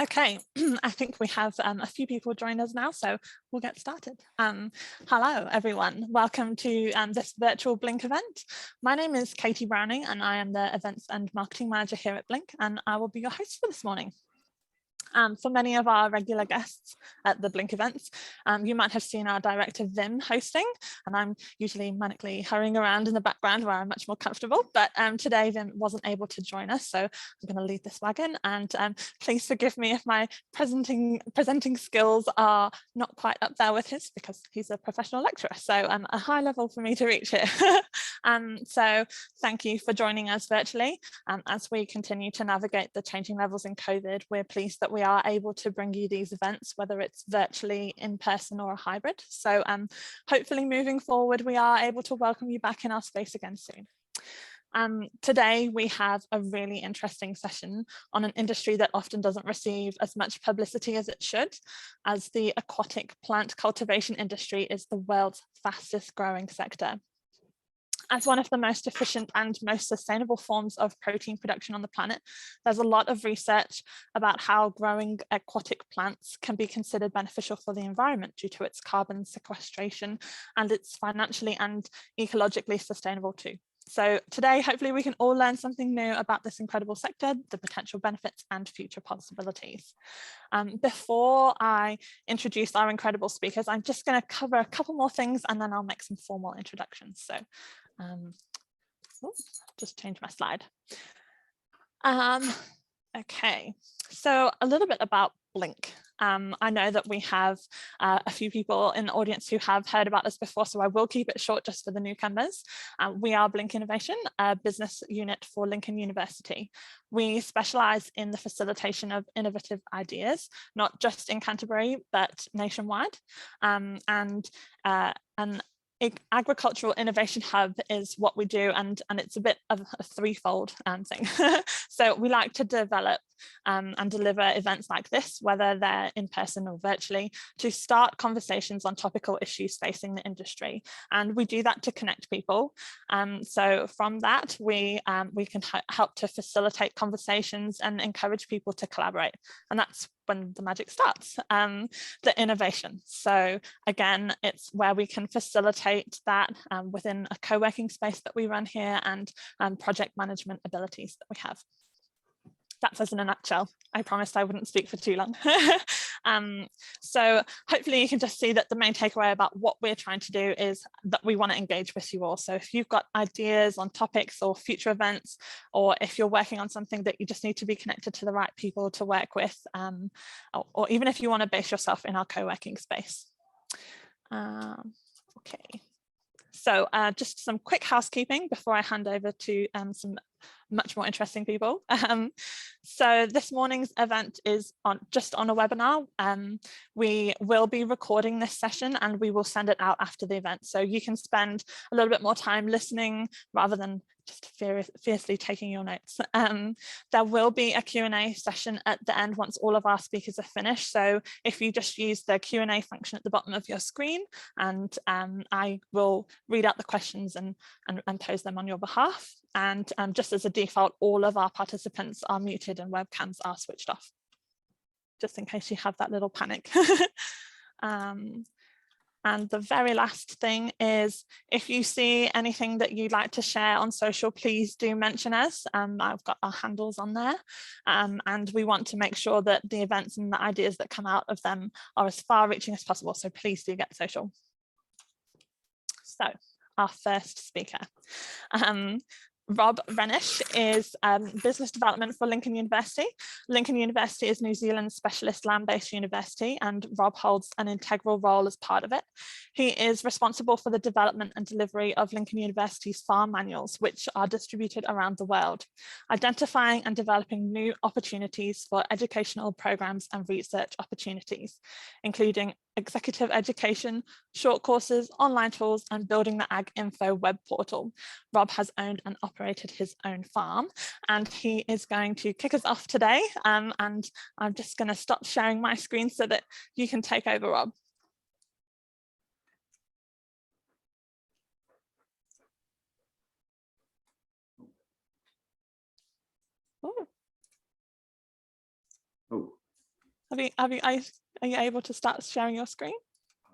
Okay, I think we have a few people join us now, so we'll get started. Hello, everyone. Welcome to this virtual Blink event. My name is Katie Browning, and I am the Events and Marketing Manager here at Blink, and I will be your host for this morning. For many of our regular guests at the Blink events, you might have seen our director Vim hosting, and I'm usually manically hurrying around in the background where I'm much more comfortable, but today Vim wasn't able to join us, so I'm going to lead this wagon, and please forgive me if my presenting skills are not quite up there with his, because he's a professional lecturer, so a high level for me to reach here. So thank you for joining us virtually. As we continue to navigate the changing levels in COVID, we're pleased that we are able to bring you these events, whether it's virtually, in person, or a hybrid. So hopefully moving forward, we are able to welcome you back in our space again soon. Today, we have a really interesting session on an industry that often doesn't receive as much publicity as it should, as the aquatic plant cultivation industry is the world's fastest growing sector. As one of the most efficient and most sustainable forms of protein production on the planet, there's a lot of research about how growing aquatic plants can be considered beneficial for the environment due to its carbon sequestration, and it's financially and ecologically sustainable too. So today, hopefully we can all learn something new about this incredible sector, the potential benefits and future possibilities. Before I introduce our incredible speakers, I'm just going to cover a couple more things and then I'll make some formal introductions. So just change my slide. Okay, so a little bit about Blink. I know that we have a few people in the audience who have heard about this before, so I will keep it short just for the newcomers. We are Blink Innovation, a business unit for Lincoln University. We specialize in the facilitation of innovative ideas, not just in Canterbury, but nationwide. An agricultural innovation hub is what we do, and it's a bit of a threefold thing. So we like to develop and deliver events like this, whether they're in person or virtually, to start conversations on topical issues facing the industry. And we do that to connect people. So from that, we can help to facilitate conversations and encourage people to collaborate. And that's when the magic starts, the innovation. So again, it's where we can facilitate that within a co-working space that we run here and project management abilities that we have. That's us in a nutshell. I promised I wouldn't speak for too long. So hopefully you can just see that the main takeaway about what we're trying to do is that we want to engage with you all. So if you've got ideas on topics or future events, or if you're working on something that you just need to be connected to the right people to work with, or even if you want to base yourself in our co-working space. Okay. So just some quick housekeeping before I hand over to some much more interesting people. So this morning's event is just on a webinar. We will be recording this session and we will send it out after the event. So you can spend a little bit more time listening rather than just fiercely taking your notes. There will be a Q&A session at the end once all of our speakers are finished. So if you just use the Q&A function at the bottom of your screen, and I will read out the questions and pose them on your behalf. And just as a default, all of our participants are muted and webcams are switched off, just in case you have that little panic. And the very last thing is, if you see anything that you'd like to share on social, please do mention us. I've got our handles on there. And we want to make sure that the events and the ideas that come out of them are as far reaching as possible. So please do get social. So our first speaker. Rob Renisch is business development for Lincoln University. Lincoln University is New Zealand's specialist land-based university, and Rob holds an integral role as part of it. He is responsible for the development and delivery of Lincoln University's farm manuals, which are distributed around the world, identifying and developing new opportunities for educational programs and research opportunities, including executive education, short courses, online tools, and building the Ag Info web portal. Rob has owned and operated his own farm, and he is going to kick us off today. And I'm just going to stop sharing my screen so that you can take over, Rob. Oh. Are you able to start sharing your screen?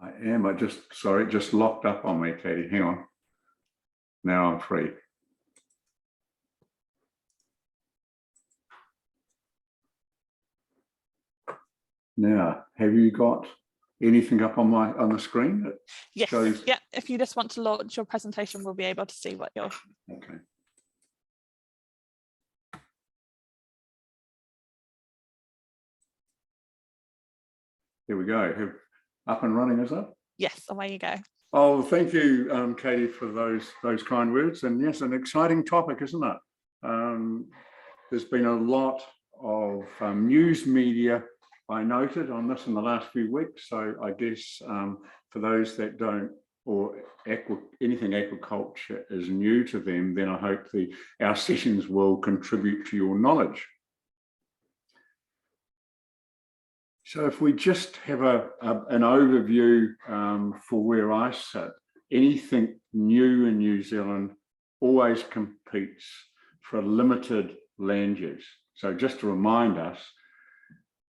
I am. Sorry, it just locked up on me, Katie. Hang on. Now I'm free. Now, have you got anything up on the screen that yes shows? Yeah, if you just want to launch your presentation, we'll be able to see what you're. Okay. Here we go. Up and running, is it? Yes, away you go. Oh, thank you, Katie, for those kind words. And yes, an exciting topic, isn't it? There's been a lot of news media, I noted, on this in the last few weeks. So I guess for those that don't, or anything aquaculture is new to them, then I hope our sessions will contribute to your knowledge. So if we just have an overview for where I sit, anything new in New Zealand always competes for a limited land use. So just to remind us,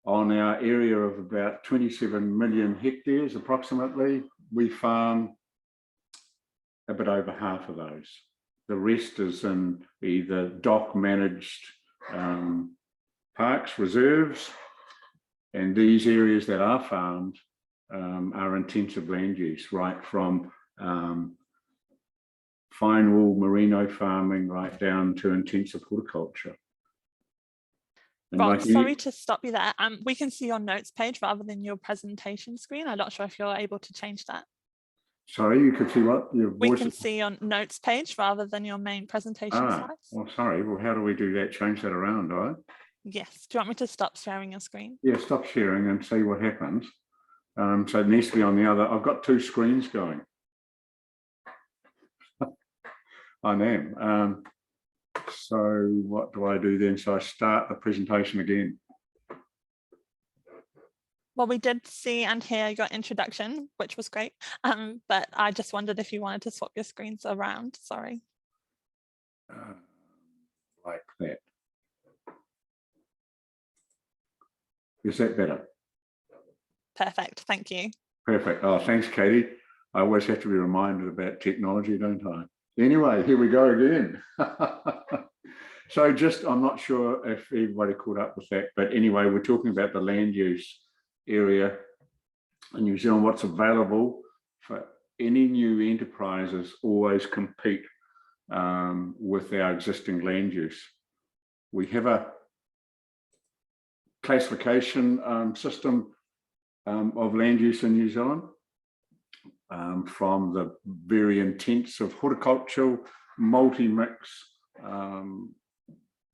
on our area of about 27 million hectares approximately, we farm a bit over half of those. The rest is in either DOC managed parks, reserves, and these areas that are farmed are intensive land use, right from fine wool merino farming right down to intensive horticulture. And Rob, sorry to stop you there. We can see your notes page rather than your presentation screen. I'm not sure if you're able to change that. Sorry, you could see what? We can see your notes page rather than your main presentation slides. Well, sorry. Well, how do we do that? Change that around, do I? Yes. Do you want me to stop sharing your screen? Yeah, stop sharing and see what happens. So it needs to be on the other. I've got two screens going. I am. So what do I do then? So I start the presentation again. Well, we did see and hear your introduction, which was great. But I just wondered if you wanted to swap your screens around. Sorry. Like that. Is that better? Perfect. Thank you. Perfect. Oh, thanks, Katie. I always have to be reminded about technology, don't I? Anyway, here we go again. So I'm not sure if everybody caught up with that, but anyway, we're talking about the land use area in New Zealand. What's available for any new enterprises always compete with our existing land use. We have a classification system of land use in New Zealand, from the very intensive horticultural, multi-mix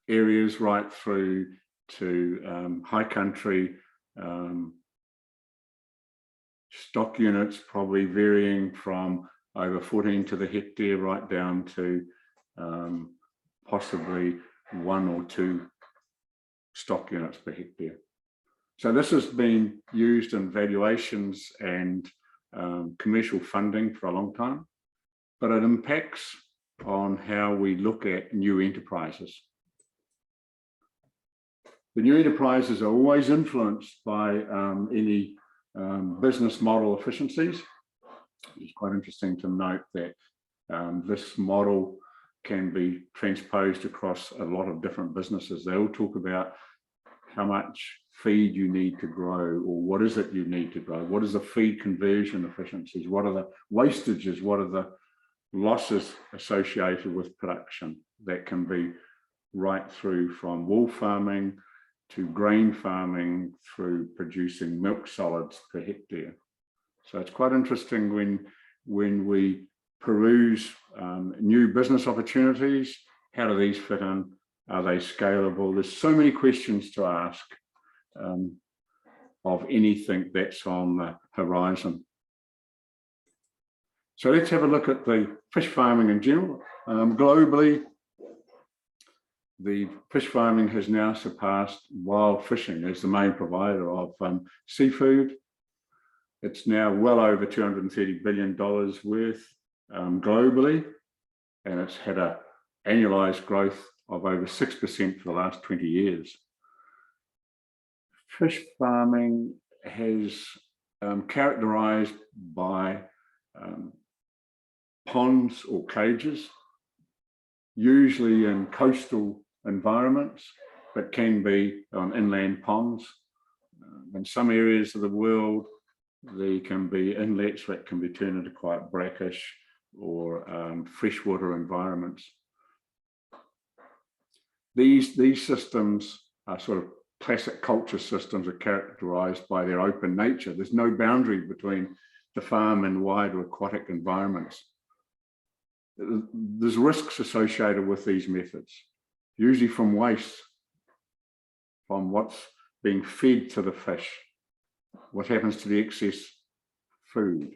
areas right through to high country stock units, probably varying from over 14 to the hectare right down to possibly 1 or 2 stock units per hectare. So this has been used in valuations and commercial funding for a long time, but it impacts on how we look at new enterprises. The new enterprises are always influenced by any business model efficiencies. It's quite interesting to note that this model can be transposed across a lot of different businesses. They all talk about how much feed you need to grow, or what is it you need to grow? What is the feed conversion efficiencies? What are the wastages? What are the losses associated with production? That can be right through from wool farming to grain farming through producing milk solids per hectare. So it's quite interesting when we peruse new business opportunities. How do these fit in? Are they scalable? There's so many questions to ask of anything that's on the horizon. So let's have a look at the fish farming in general. Globally, the fish farming has now surpassed wild fishing as the main provider of seafood. It's now well over $230 billion worth globally, and it's had an annualized growth of over 6% for the last 20 years. fish farming has characterized by ponds or cages, usually in coastal environments, but can be on inland ponds. In some areas of the world, there can be inlets that can be turned into quite brackish or freshwater environments. These systems are sort of classic culture systems, are characterized by their open nature. There's no boundary between the farm and wider aquatic environments. There's risks associated with these methods, usually from waste, from what's being fed to the fish, what happens to the excess food,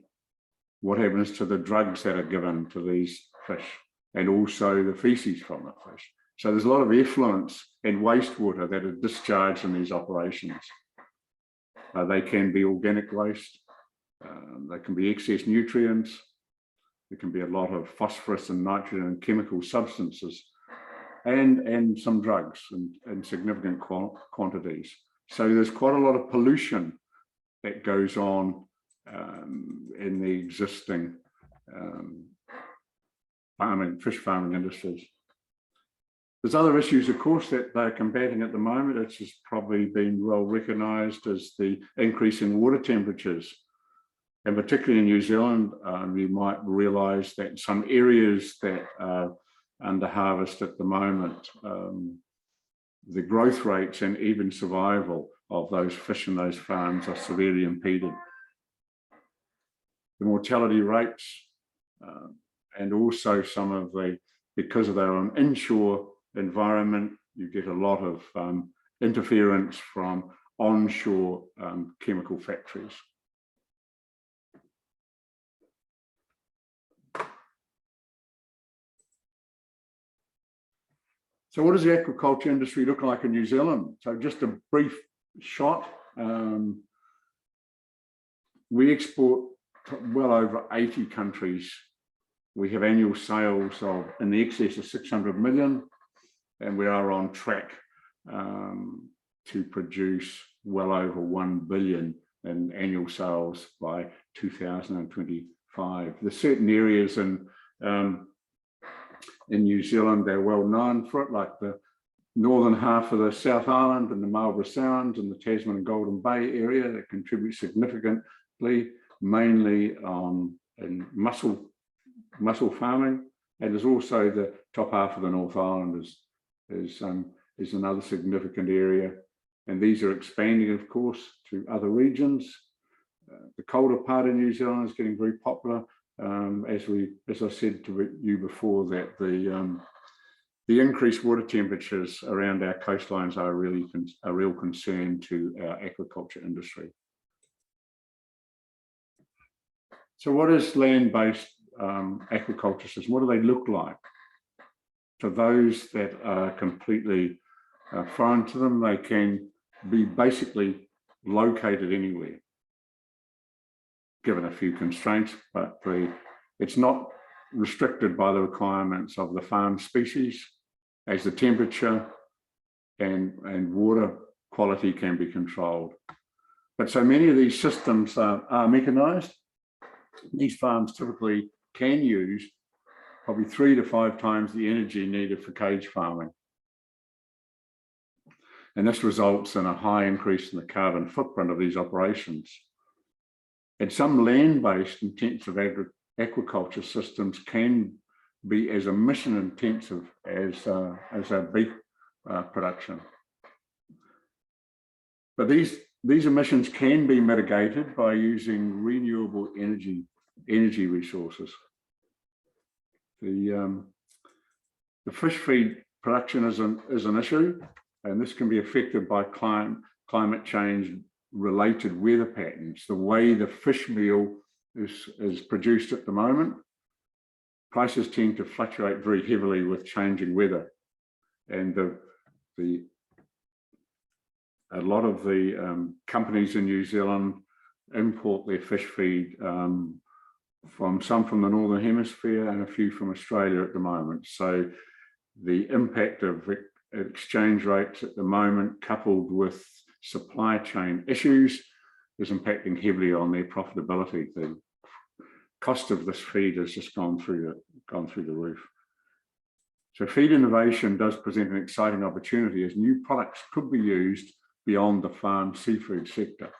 what happens to the drugs that are given to these fish, and also the feces from the fish. So there's a lot of effluents and wastewater that are discharged in these operations. They can be organic waste, they can be excess nutrients, there can be a lot of phosphorus and nitrogen and chemical substances, and some drugs in significant quantities. So there's quite a lot of pollution that goes on in the existing fish farming industries. There's other issues, of course, that they're combating at the moment. It's just probably been well recognised as the increase in water temperatures. And particularly in New Zealand, you might realise that some areas that are under harvest at the moment, the growth rates and even survival of those fish in those farms are severely impeded. The mortality rates and also some of the, because of their own inshore environment, you get a lot of interference from onshore chemical factories. So what does the aquaculture industry look like in New Zealand? So just a brief shot. We export to well over 80 countries. We have annual sales of in the excess of 600 million, and we are on track to produce well over 1 billion in annual sales by 2025. There's certain areas in New Zealand, they're well known for it, like the northern half of the South Island and the Marlborough Sound and the Tasman and Golden Bay area that contribute significantly, mainly in mussel farming. And there's also the top half of the North Island is another significant area. And these are expanding, of course, to other regions. The colder part of New Zealand is getting very popular. As I said to you before, that the increased water temperatures around our coastlines are really a real concern to our aquaculture industry. So what is land-based aquaculture systems? What do they look like? For those that are completely foreign to them, they can be basically located anywhere, given a few constraints, but it's not restricted by the requirements of the farm species, as the temperature and water quality can be controlled. But so many of these systems are mechanized. These farms typically can use probably 3 to 5 times the energy needed for cage farming. And this results in a high increase in the carbon footprint of these operations. And some land-based intensive aquaculture systems can be as emission intensive as our beef production. But these emissions can be mitigated by using renewable energy resources. The fish feed production is an issue, and this can be affected by climate change related weather patterns. The way the fish meal is produced at the moment, prices tend to fluctuate very heavily with changing weather, and a lot of the companies in New Zealand import their fish feed from the Northern Hemisphere and a few from Australia at the moment. So the impact of exchange rates at the moment, coupled with supply chain issues is impacting heavily on their profitability. The cost of this feed has just gone through the roof. So feed innovation does present an exciting opportunity as new products could be used beyond the farm seafood sector.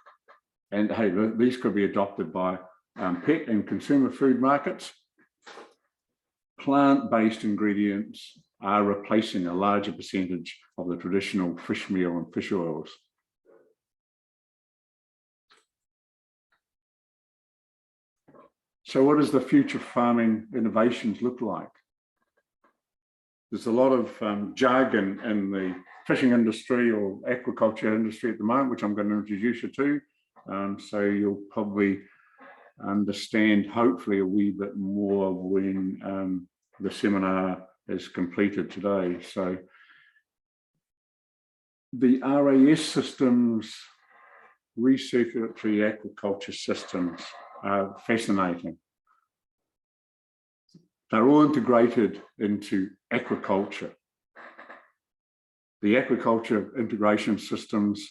And hey, these could be adopted by pet and consumer food markets. Plant-based ingredients are replacing a larger percentage of the traditional fish meal and fish oils. So what does the future farming innovations look like? There's a lot of jargon in the fishing industry or aquaculture industry at the moment, which I'm going to introduce you to. So you'll probably understand, hopefully, a wee bit more when the seminar is completed today. So the RAS systems, recirculatory aquaculture systems, are fascinating. They're all integrated into aquaculture. The aquaculture integration systems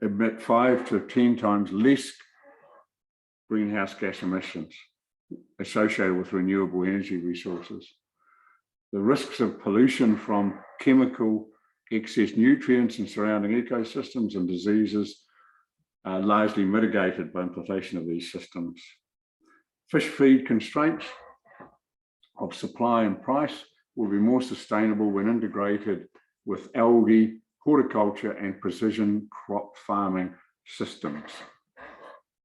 emit 5 to 10 times less greenhouse gas emissions associated with renewable energy resources. The risks of pollution from chemical excess nutrients in surrounding ecosystems and diseases are largely mitigated by implementation of these systems. Fish feed constraints of supply and price will be more sustainable when integrated with algae, horticulture, and precision crop farming systems.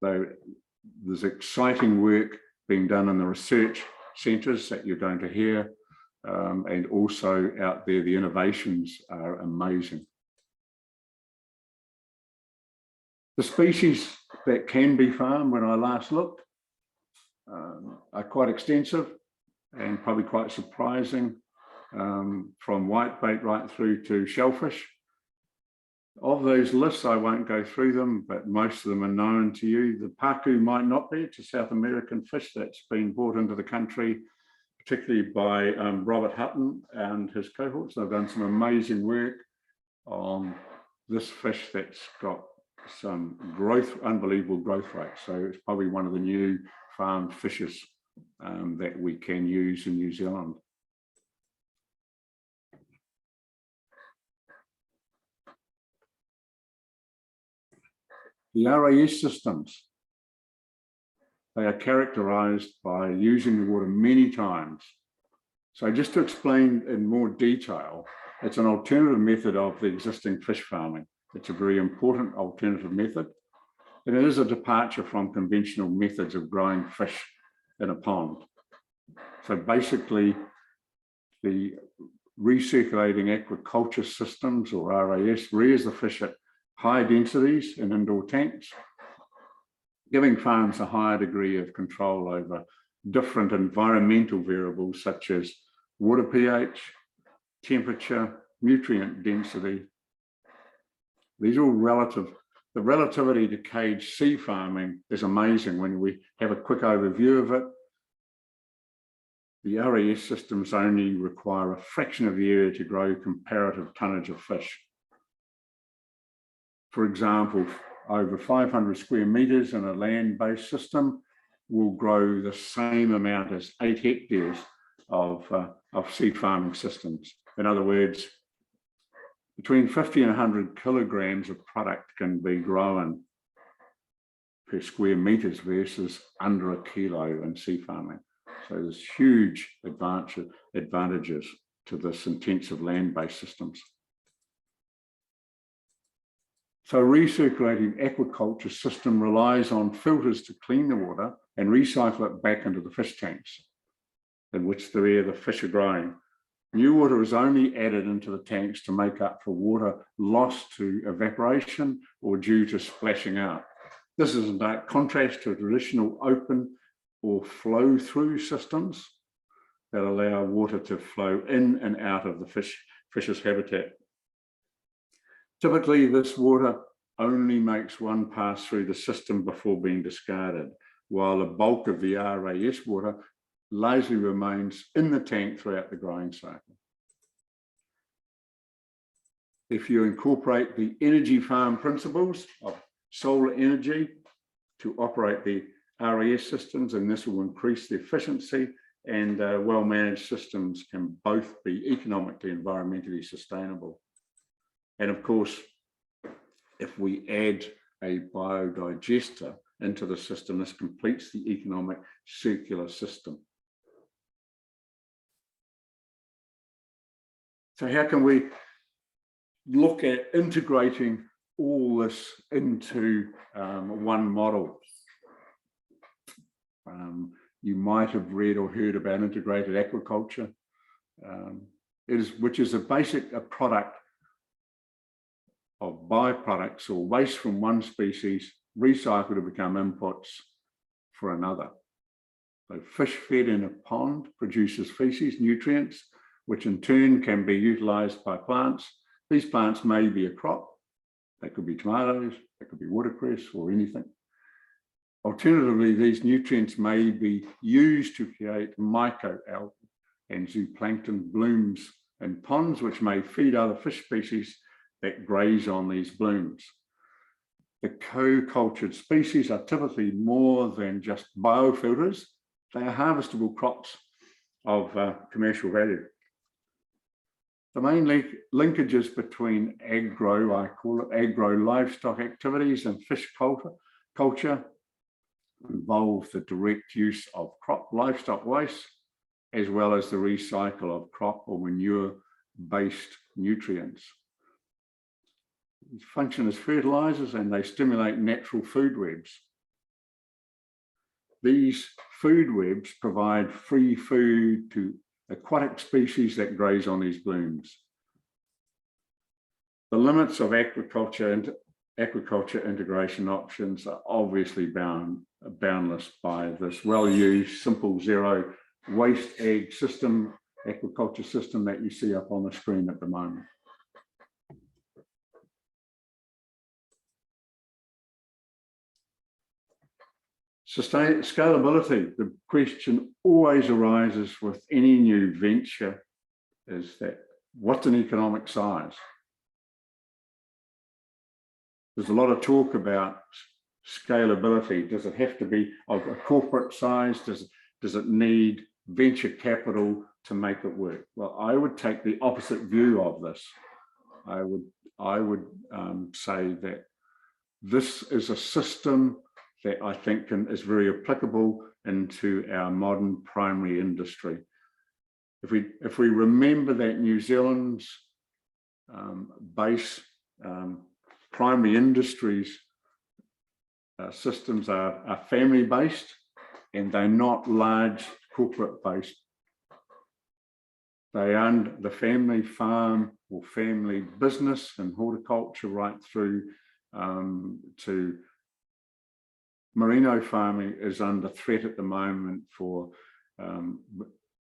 So there's exciting work being done in the research centres that you're going to hear, and also out there, the innovations are amazing. The species that can be farmed when I last looked are quite extensive and probably quite surprising, from whitebait right through to shellfish. Of those lists, I won't go through them, but most of them are known to you. The paku might not be. It's a South American fish that's been brought into the country, particularly by Robert Hutton and his cohorts. They've done some amazing work on this fish that's got some growth, unbelievable growth rates. So it's probably one of the new farmed fishes that we can use in New Zealand. The RAS systems, they are characterized by using the water many times. So just to explain in more detail, it's an alternative method of the existing fish farming. It's a very important alternative method, and it is a departure from conventional methods of growing fish in a pond. So basically, the recirculating aquaculture systems, or RAS, rears the fish at high densities in indoor tanks, giving farms a higher degree of control over different environmental variables such as water pH, temperature, nutrient density. These are all relative. The relativity to cage sea farming is amazing when we have a quick overview of it. The RAS systems only require a fraction of the area to grow comparative tonnage of fish. For example, over 500 square meters in a land-based system will grow the same amount as 8 hectares of sea farming systems. In other words, between 50 and 100 kilograms of product can be grown per square meters versus under a kilo in sea farming. So there's huge advantages to this intensive land-based systems. So recirculating aquaculture system relies on filters to clean the water and recycle it back into the fish tanks in which the fish are growing. New water is only added into the tanks to make up for water lost to evaporation or due to splashing out. This is in dark contrast to traditional open or flow-through systems that allow water to flow in and out of the fish's habitat. Typically, this water only makes one pass through the system before being discarded, while the bulk of the RAS water largely remains in the tank throughout the growing cycle. if you incorporate the energy farm principles of solar energy to operate the RES systems, and this will increase the efficiency, and well-managed systems can both be economically and environmentally sustainable. And of course, if we add a biodigester into the system, this completes the economic circular system. So how can we look at integrating all this into one model? You might have read or heard about integrated aquaculture, which is a product of byproducts or waste from one species recycled to become inputs for another. So fish fed in a pond produces feces, nutrients, which in turn can be utilized by plants. These plants may be a crop. They could be tomatoes, they could be watercress or anything. Alternatively, these nutrients may be used to create microalgae and zooplankton blooms in ponds, which may feed other fish species that graze on these blooms. The co-cultured species are typically more than just biofilters. They are harvestable crops of commercial value. The main linkages between I call it agro livestock activities and fish culture involve the direct use of crop livestock waste, as well as the recycle of crop or manure-based nutrients. These function as fertilizers and they stimulate natural food webs. These food webs provide free food to aquatic species that graze on these blooms. The limits of aquaculture integration options are obviously boundless by this well-used, simple, zero waste ag system, aquaculture system that you see up on the screen at the moment. Scalability, the question always arises with any new venture is that, what's an economic size? There's a lot of talk about scalability. Does it have to be of a corporate size? Does it need venture capital to make it work? Well, I would take the opposite view of this. I would say that this is a system that I think is very applicable into our modern primary industry. If we remember that New Zealand's base primary industries systems are family-based and they're not large corporate-based. They own the family farm or family business and horticulture right through to merino farming is under threat at the moment for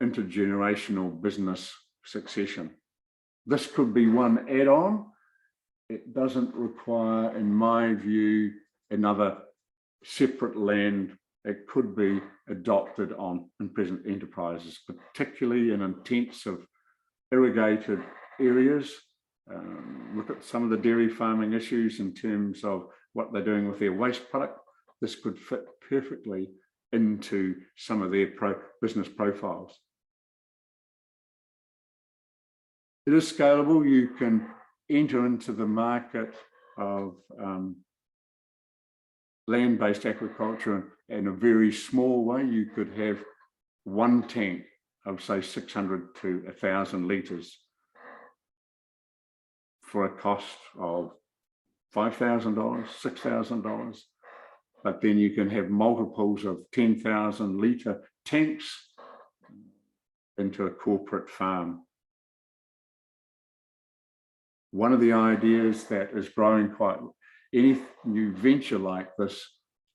intergenerational business succession. This could be one add-on. It doesn't require, in my view, another separate land. It could be adopted in present enterprises, particularly in intensive irrigated areas. Look at some of the dairy farming issues in terms of what they're doing with their waste product. This could fit perfectly into some of their business profiles. It is scalable. You can enter into the market of land-based aquaculture in a very small way. You could have one tank of say 600 to 1,000 litres for a cost of $5,000, $6,000. But then you can have multiples of 10,000 litre tanks into a corporate farm. One of the ideas that is growing any new venture like this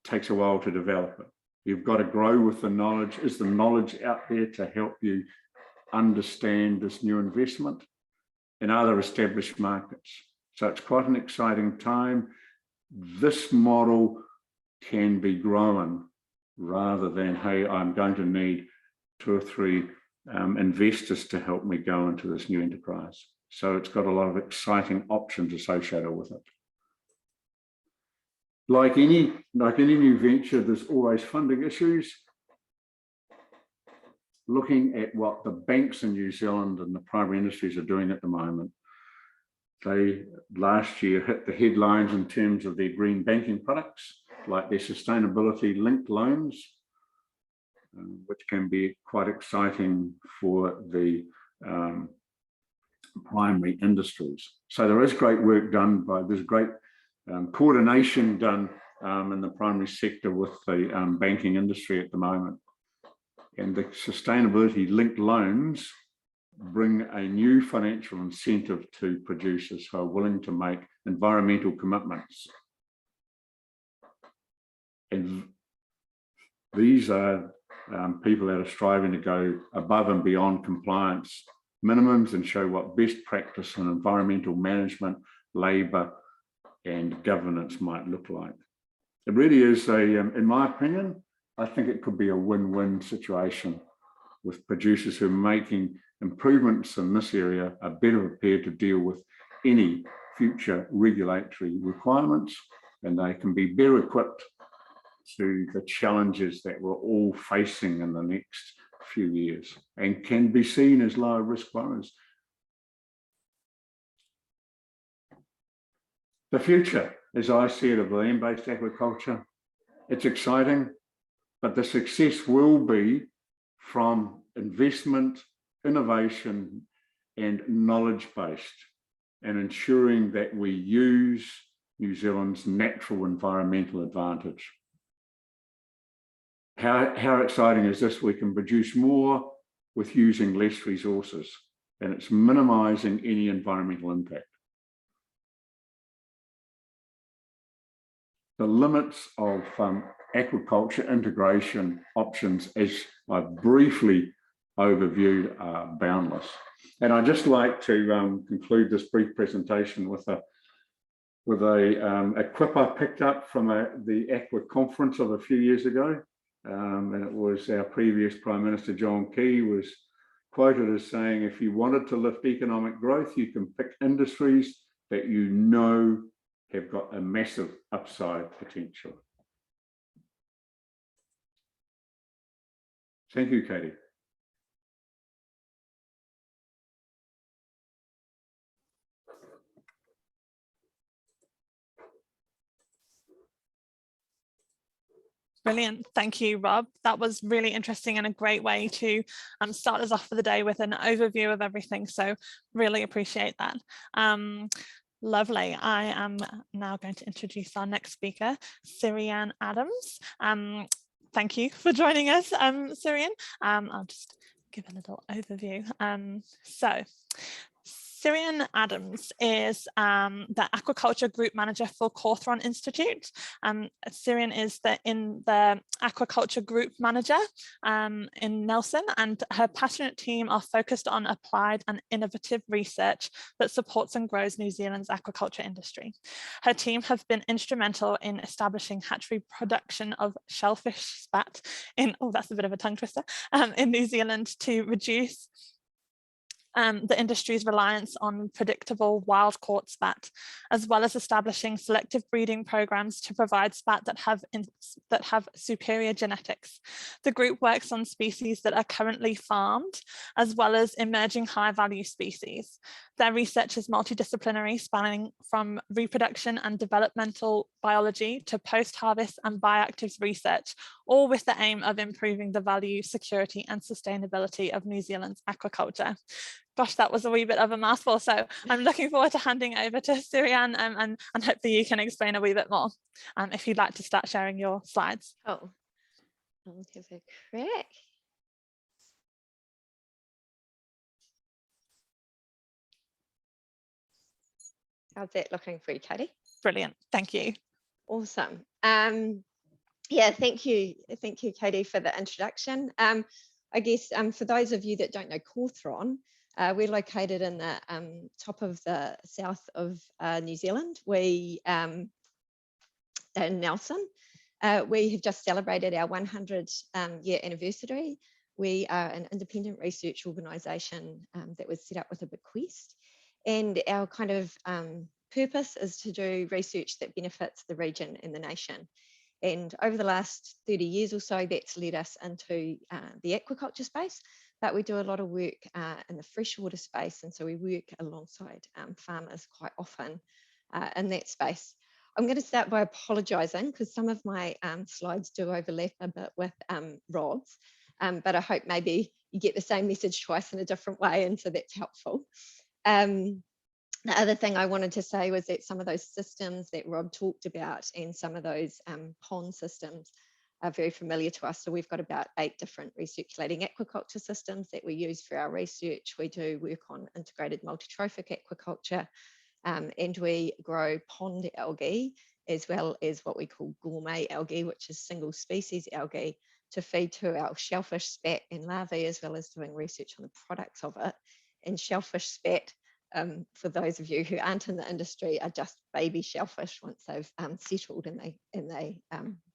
takes a while to develop it. You've got to grow with the knowledge. Is the knowledge out there to help you understand this new investment in other established markets? So it's quite an exciting time. This model can be grown rather than, hey, I'm going to need 2 or 3 investors to help me go into this new enterprise. So it's got a lot of exciting options associated with it. Like any new venture, there's always funding issues. Looking at what the banks in New Zealand and the primary industries are doing at the moment, they last year hit the headlines in terms of their green banking products, like their sustainability linked loans, which can be quite exciting for the primary industries. So there is great work done there's great coordination done in the primary sector with the banking industry at the moment. And the sustainability linked loans bring a new financial incentive to producers who are willing to make environmental commitments. And these are people that are striving to go above and beyond compliance minimums and show what best practice on environmental management, labour and governance might look like. It really is in my opinion, I think it could be a win-win situation with producers who are making improvements in this area are better prepared to deal with any future regulatory requirements, and they can be better equipped to the challenges that we're all facing in the next few years and can be seen as lower risk borrowers. The future, as I see it, of land-based aquaculture, it's exciting, but the success will be from investment, innovation, and knowledge-based, and ensuring that we use New Zealand's natural environmental advantage. How exciting is this? We can produce more with using less resources, and it's minimizing any environmental impact. The limits of aquaculture integration options, as I briefly overviewed, are boundless. And I'd just like to conclude this brief presentation with a quip I picked up from the Aqua conference of a few years ago. And it was our previous Prime Minister, John Key, was quoted as saying, if you wanted to lift economic growth, you can pick industries that you know have got a massive upside potential. Thank you, Katie. Brilliant. Thank you, Rob. That was really interesting and a great way to start us off for the day with an overview of everything. So really appreciate that. Lovely. I am now going to introduce our next speaker, Sirian Adams. Thank you for joining us, Sirian. I'll just give a little overview. So Sirian Adams is the Aquaculture Group Manager for Cawthron Institute. Sirian is the Aquaculture Group Manager in Nelson, and her passionate team are focused on applied and innovative research that supports and grows New Zealand's aquaculture industry. Her team have been instrumental in establishing hatchery production of shellfish spat in, oh, that's a bit of a tongue twister, in New Zealand to reduce the industry's reliance on predictable wild-caught spat, as well as establishing selective breeding programs to provide spat that have superior genetics. The group works on species that are currently farmed, as well as emerging high-value species. Their research is multidisciplinary, spanning from reproduction and developmental biology to post-harvest and bioactives research, all with the aim of improving the value, security, and sustainability of New Zealand's aquaculture. Gosh, that was a wee bit of a mouthful. So I'm looking forward to handing over to Sirian and hopefully you can explain a wee bit more if you'd like to start sharing your slides. Oh, I'll give it a crack. How's that looking for you, Katie? Brilliant. Thank you. Awesome. Yeah, thank you, Katie, for the introduction. I guess for those of you that don't know Cawthron, we're located in the top of the south of New Zealand. We in Nelson. We have just celebrated our 100-year anniversary. We are an independent research organisation that was set up with a bequest, And our kind of purpose is to do research that benefits the region and the nation. And over the last 30 years or so, that's led us into the aquaculture space, but we do a lot of work in the freshwater space. And so we work alongside farmers quite often in that space. I'm going to start by apologising because some of my slides do overlap a bit with Rob's, but I hope maybe you get the same message twice in a different way, and so that's helpful. The other thing I wanted to say was that some of those systems that Rob talked about and some of those pond systems are very familiar to us. So we've got about 8 different recirculating aquaculture systems that we use for our research. We do work on integrated multi-trophic aquaculture, and we grow pond algae as well as what we call gourmet algae, which is single species algae, to feed to our shellfish spat and larvae, as well as doing research on the products of it. And shellfish spat, for those of you who aren't in the industry, are just baby shellfish once they've settled, and they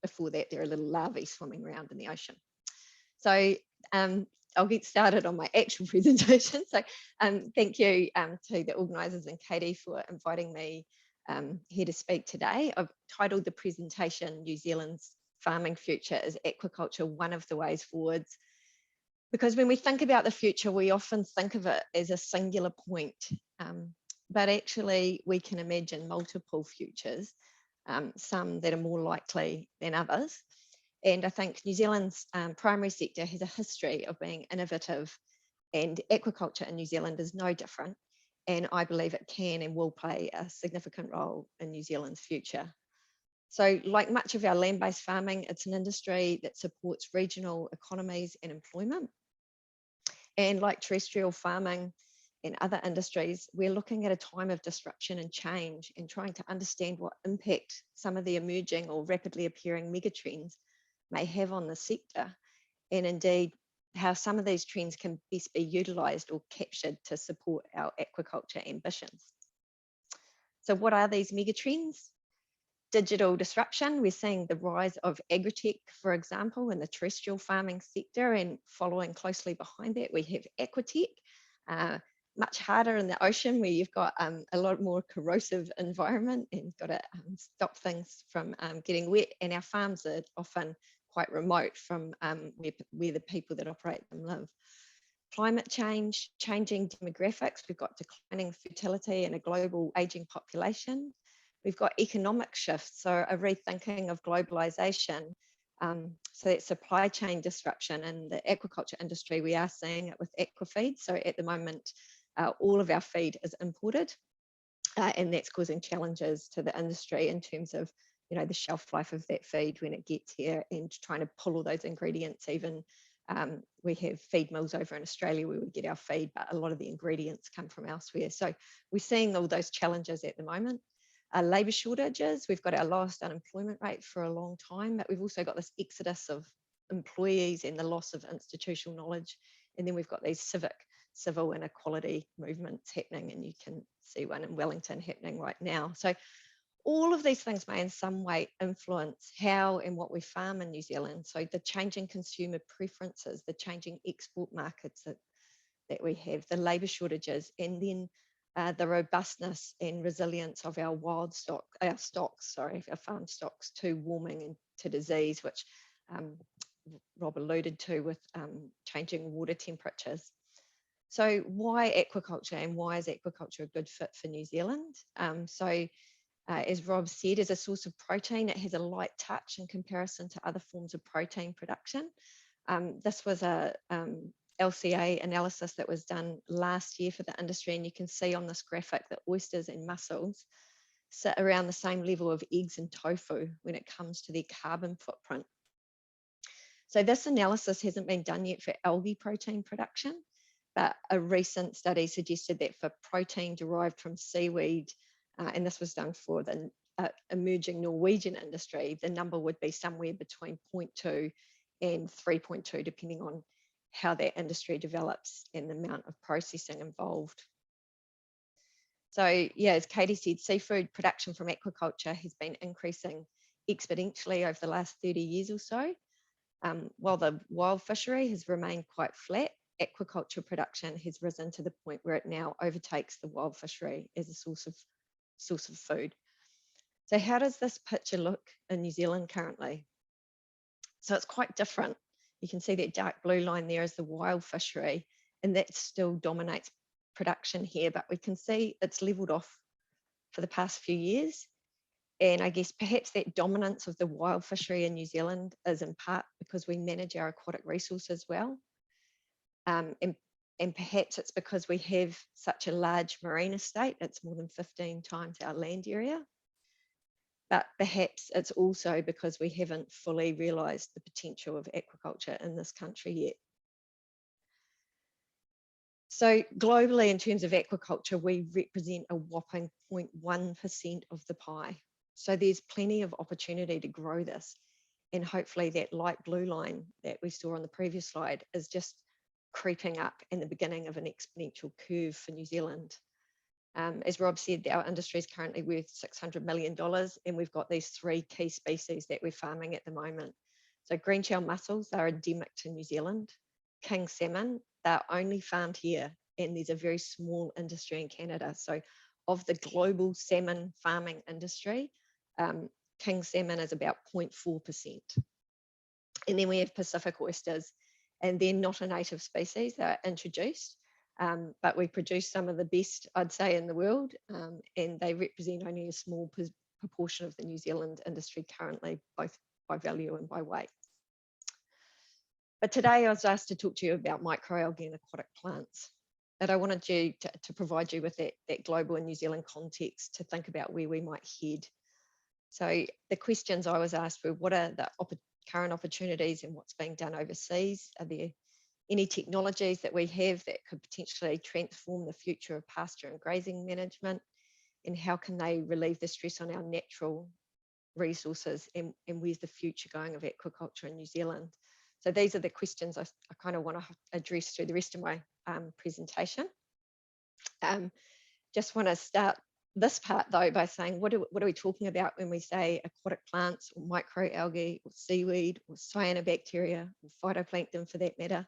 before that they're a little larvae swimming around in the ocean. So I'll get started on my actual presentation. So thank you to the organisers and Katie for inviting me here to speak today. I've titled the presentation "New Zealand's Farming Future is Aquaculture, One of the Ways Forwards," because when we think about the future, we often think of it as a singular point, but actually we can imagine multiple futures, some that are more likely than others. And I think New Zealand's primary sector has a history of being innovative, and aquaculture in New Zealand is no different. And I believe it can and will play a significant role in New Zealand's future. So like much of our land-based farming, it's an industry that supports regional economies and employment. And like terrestrial farming and other industries, we're looking at a time of disruption and change and trying to understand what impact some of the emerging or rapidly appearing megatrends may have on the sector, and indeed how some of these trends can best be utilised or captured to support our aquaculture ambitions. So what are these megatrends? Digital disruption. We're seeing the rise of agritech, for example, in the terrestrial farming sector, and following closely behind that, we have aquatech, much harder in the ocean where you've got a lot more corrosive environment and got to stop things from getting wet, and our farms are often quite remote from where the people that operate them live. Climate change, changing demographics. We've got declining fertility and a global aging population. We've got economic shifts, so a rethinking of globalization. So that supply chain disruption in the aquaculture industry, we are seeing it with aquafeed. So at the moment, all of our feed is imported, and that's causing challenges to the industry in terms of, you know, the shelf life of that feed when it gets here, and trying to pull all those ingredients. Even we have feed mills over in Australia where we get our feed, but a lot of the ingredients come from elsewhere. So we're seeing all those challenges at the moment. Labour shortages, we've got our lowest unemployment rate for a long time, but we've also got this exodus of employees and the loss of institutional knowledge. And then we've got these civil inequality movements happening, and you can see one in Wellington happening right now. So all of these things may in some way influence how and what we farm in New Zealand. So the changing consumer preferences, the changing export markets that we have, the labour shortages, and then the robustness and resilience of our farm stocks to warming and to disease, which Rob alluded to with changing water temperatures. So why aquaculture, and why is aquaculture a good fit for New Zealand? As Rob said, as a source of protein, it has a light touch in comparison to other forms of protein production. This was a LCA analysis that was done last year for the industry, and you can see on this graphic that oysters and mussels sit around the same level of eggs and tofu when it comes to their carbon footprint. So this analysis hasn't been done yet for algae protein production, but a recent study suggested that for protein derived from seaweed, and this was done for the emerging Norwegian industry, the number would be somewhere between 0.2 and 3.2, depending on how that industry develops and the amount of processing involved. So yeah, as Katie said, seafood production from aquaculture has been increasing exponentially over the last 30 years or so, while the wild fishery has remained quite flat. aquaculture production has risen to the point where it now overtakes the wild fishery as a source of food. So how does this picture look in New Zealand currently? So it's quite different. You can see that dark blue line there is the wild fishery, and that still dominates production here, but we can see it's leveled off for the past few years. And I guess perhaps that dominance of the wild fishery in New Zealand is in part because we manage our aquatic resources well. And perhaps it's because we have such a large marine estate. It's more than 15 times our land area. But perhaps it's also because we haven't fully realised the potential of aquaculture in this country yet. So globally, in terms of aquaculture, we represent a whopping 0.1% of the pie. So there's plenty of opportunity to grow this. And hopefully that light blue line that we saw on the previous slide is just creeping up in the beginning of an exponential curve for New Zealand. As Rob said, our industry is currently worth $600 million, and we've got these 3 key species that we're farming at the moment. So green shell mussels are endemic to New Zealand. King salmon, they're only farmed here, and there's a very small industry in Canada. So of the global salmon farming industry, king salmon is about 0.4%. And then we have Pacific oysters, and they're not a native species, they're introduced. But we produce some of the best, I'd say, in the world, and they represent only a small proportion of the New Zealand industry currently, both by value and by weight. But today I was asked to talk to you about microalgae and aquatic plants. And I wanted you to provide you with that global and New Zealand context to think about where we might head. So the questions I was asked were, what are the current opportunities and what's being done overseas? Are there any technologies that we have that could potentially transform the future of pasture and grazing management? And how can they relieve the stress on our natural resources? And where's the future going of aquaculture in New Zealand? So these are the questions I kind of want to address through the rest of my presentation. Just want to start this part though by saying, what are we talking about when we say aquatic plants or microalgae or seaweed or cyanobacteria or phytoplankton for that matter?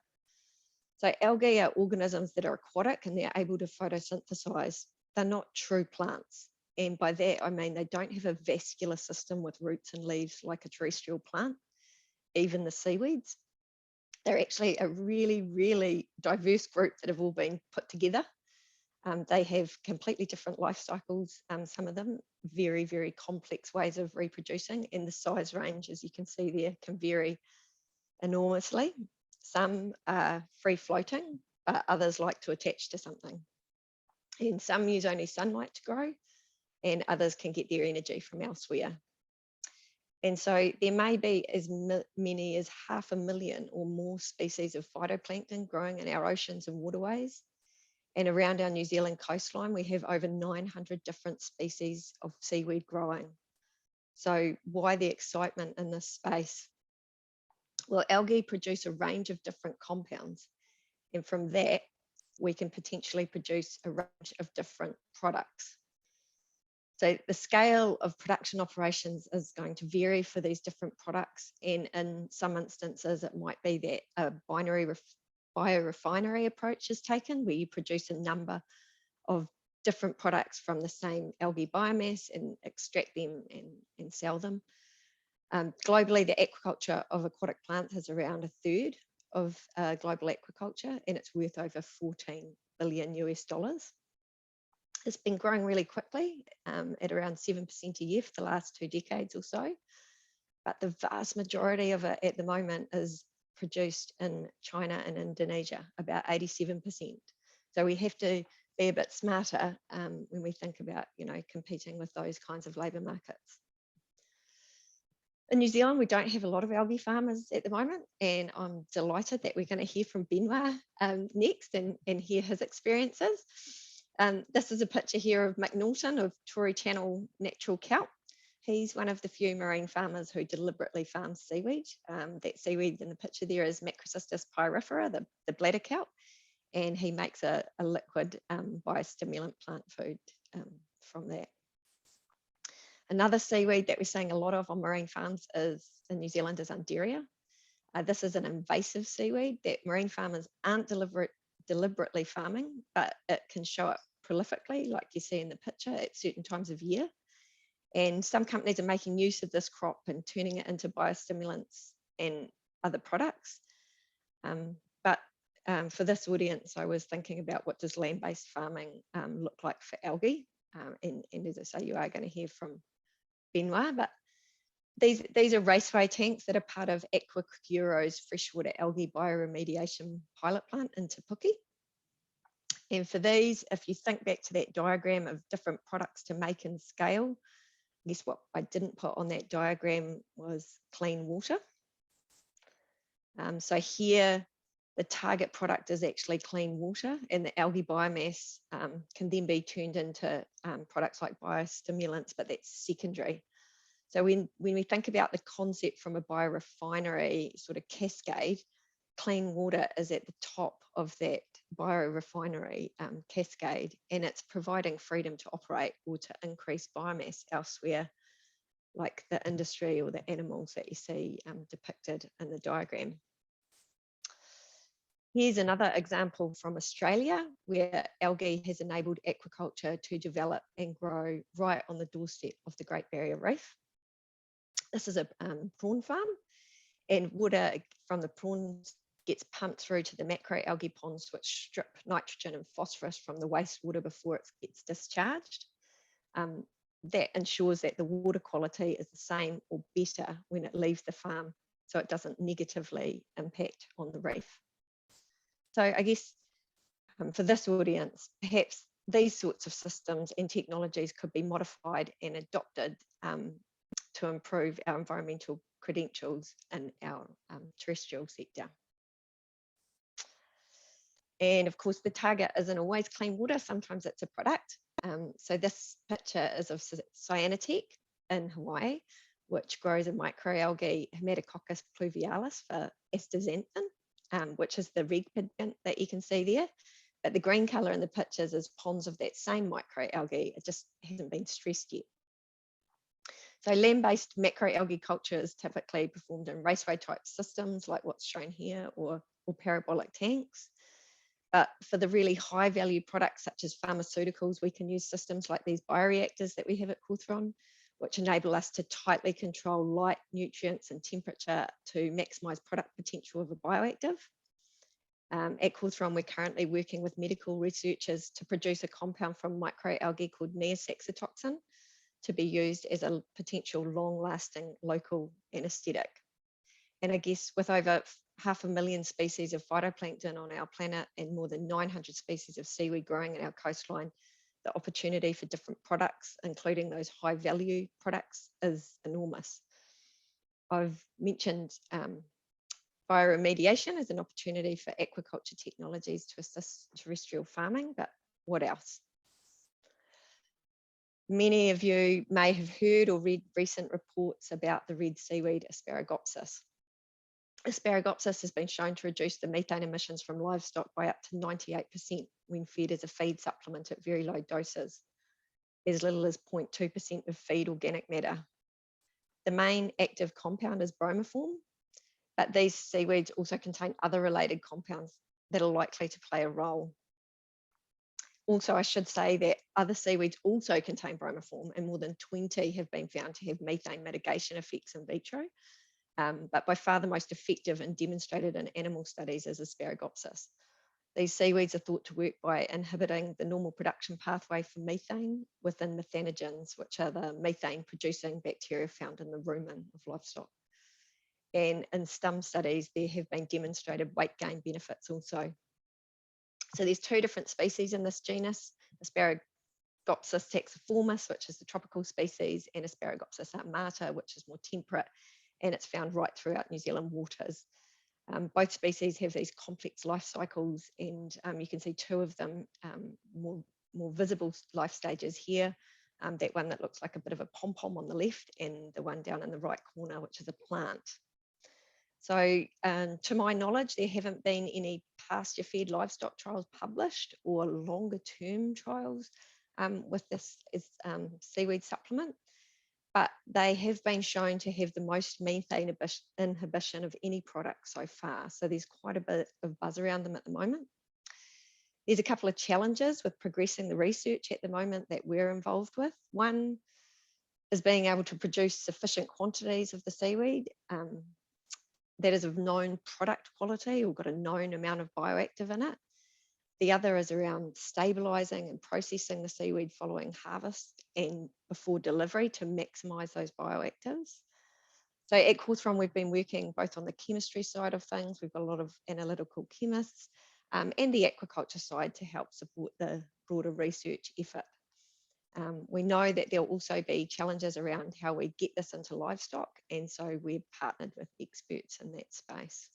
So algae are organisms that are aquatic and they're able to photosynthesize. They're not true plants. And by that, I mean, they don't have a vascular system with roots and leaves like a terrestrial plant, even the seaweeds. They're actually a really, really diverse group that have all been put together. They have completely different life cycles, some of them very, very complex ways of reproducing, and the size range, as you can see there, can vary enormously. Some are free floating, but others like to attach to something. And some use only sunlight to grow, and others can get their energy from elsewhere. And so there may be as many as 500,000 or more species of phytoplankton growing in our oceans and waterways. And around our New Zealand coastline, we have over 900 different species of seaweed growing. So why the excitement in this space? Well, algae produce a range of different compounds. And from that, we can potentially produce a range of different products. So the scale of production operations is going to vary for these different products. And in some instances, it might be that a binary biorefinery approach is taken, where you produce a number of different products from the same algae biomass and extract them and sell them. Globally, the aquaculture of aquatic plants is around a third of global aquaculture, and it's worth over $14 billion US. It's been growing really quickly at around 7% a year for the last 2 decades or so. But the vast majority of it at the moment is produced in China and Indonesia, about 87%. So we have to be a bit smarter when we think about, competing with those kinds of labour markets. In New Zealand, we don't have a lot of algae farmers at the moment, and I'm delighted that we're going to hear from Benoit next and hear his experiences. This is a picture here of Mick Norton of Tory Channel Natural Kelp. He's one of the few marine farmers who deliberately farms seaweed. That seaweed in the picture there is Macrocystis pyrifera, the bladder kelp, and he makes a liquid biostimulant plant food from that. Another seaweed that we're seeing a lot of on marine farms in New Zealand is Undaria. This is an invasive seaweed that marine farmers aren't deliberately farming, but it can show up prolifically, like you see in the picture, at certain times of year. And some companies are making use of this crop and turning it into biostimulants and other products. But for this audience, I was thinking about what does land-based farming look like for algae? And as I say, you are going to hear from Benoit, but these are raceway tanks that are part of Aquaculture's freshwater algae bioremediation pilot plant in Te Puke. And for these, if you think back to that diagram of different products to make and scale, I guess what I didn't put on that diagram was clean water. So here, the target product is actually clean water, and the algae biomass can then be turned into products like biostimulants, but that's secondary. So when we think about the concept from a biorefinery sort of cascade, clean water is at the top of that biorefinery cascade, and it's providing freedom to operate or to increase biomass elsewhere, like the industry or the animals that you see depicted in the diagram. Here's another example from Australia where algae has enabled aquaculture to develop and grow right on the doorstep of the Great Barrier Reef. This is a prawn farm, and water from the prawns gets pumped through to the macroalgae ponds, which strip nitrogen and phosphorus from the wastewater before it gets discharged. That ensures that the water quality is the same or better when it leaves the farm, so it doesn't negatively impact on the reef. So I guess for this audience, perhaps these sorts of systems and technologies could be modified and adopted to improve our environmental credentials in our terrestrial sector. And of course, the target isn't always clean water. Sometimes it's a product. So this picture is of cyanotec in Hawaii, which grows a microalgae Hematococcus pluvialis for astaxanthin, which is the red pigment that you can see there. But the green colour in the pictures is ponds of that same microalgae. It just hasn't been stressed yet. So land-based macroalgae culture is typically performed in raceway type systems like what's shown here, or parabolic tanks. But for the really high value products such as pharmaceuticals, we can use systems like these bioreactors that we have at Cawthron, which enable us to tightly control light, nutrients and temperature to maximise product potential of a bioactive. At Cawthron, we're currently working with medical researchers to produce a compound from microalgae called neosaxitoxin to be used as a potential long-lasting local anaesthetic. And I guess with over 500,000 species of phytoplankton on our planet and more than 900 species of seaweed growing in our coastline, the opportunity for different products, including those high value products, is enormous. I've mentioned bioremediation as an opportunity for aquaculture technologies to assist terrestrial farming, but what else? Many of you may have heard or read recent reports about the red seaweed Asparagopsis. Asparagopsis has been shown to reduce the methane emissions from livestock by up to 98% when fed as a feed supplement at very low doses, as little as 0.2% of feed organic matter. The main active compound is bromoform, but these seaweeds also contain other related compounds that are likely to play a role. Also, I should say that other seaweeds also contain bromoform, and more than 20 have been found to have methane mitigation effects in vitro. But by far the most effective and demonstrated in animal studies is Asparagopsis. These seaweeds are thought to work by inhibiting the normal production pathway for methane within methanogens, which are the methane-producing bacteria found in the rumen of livestock. And in stum studies, there have been demonstrated weight gain benefits also. So there's two different species in this genus, Asparagopsis taxiformis, which is the tropical species, and Asparagopsis armata, which is more temperate, and it's found right throughout New Zealand waters. Both species have these complex life cycles, and you can see two of them more visible life stages here. That one that looks like a bit of a pom-pom on the left, and the one down in the right corner, which is a plant. So to my knowledge, there haven't been any pasture-fed livestock trials published or longer-term trials with this seaweed supplement. but they have been shown to have the most methane inhibition of any product so far. So there's quite a bit of buzz around them at the moment. There's a couple of challenges with progressing the research at the moment that we're involved with. One is being able to produce sufficient quantities of the seaweed that is of known product quality or got a known amount of bioactive in it. The other is around stabilising and processing the seaweed following harvest and before delivery to maximise those bioactives. So at Cawthron, we've been working both on the chemistry side of things. We've got a lot of analytical chemists and the aquaculture side to help support the broader research effort. We know that there'll also be challenges around how we get this into livestock, and so we've partnered with experts in that space.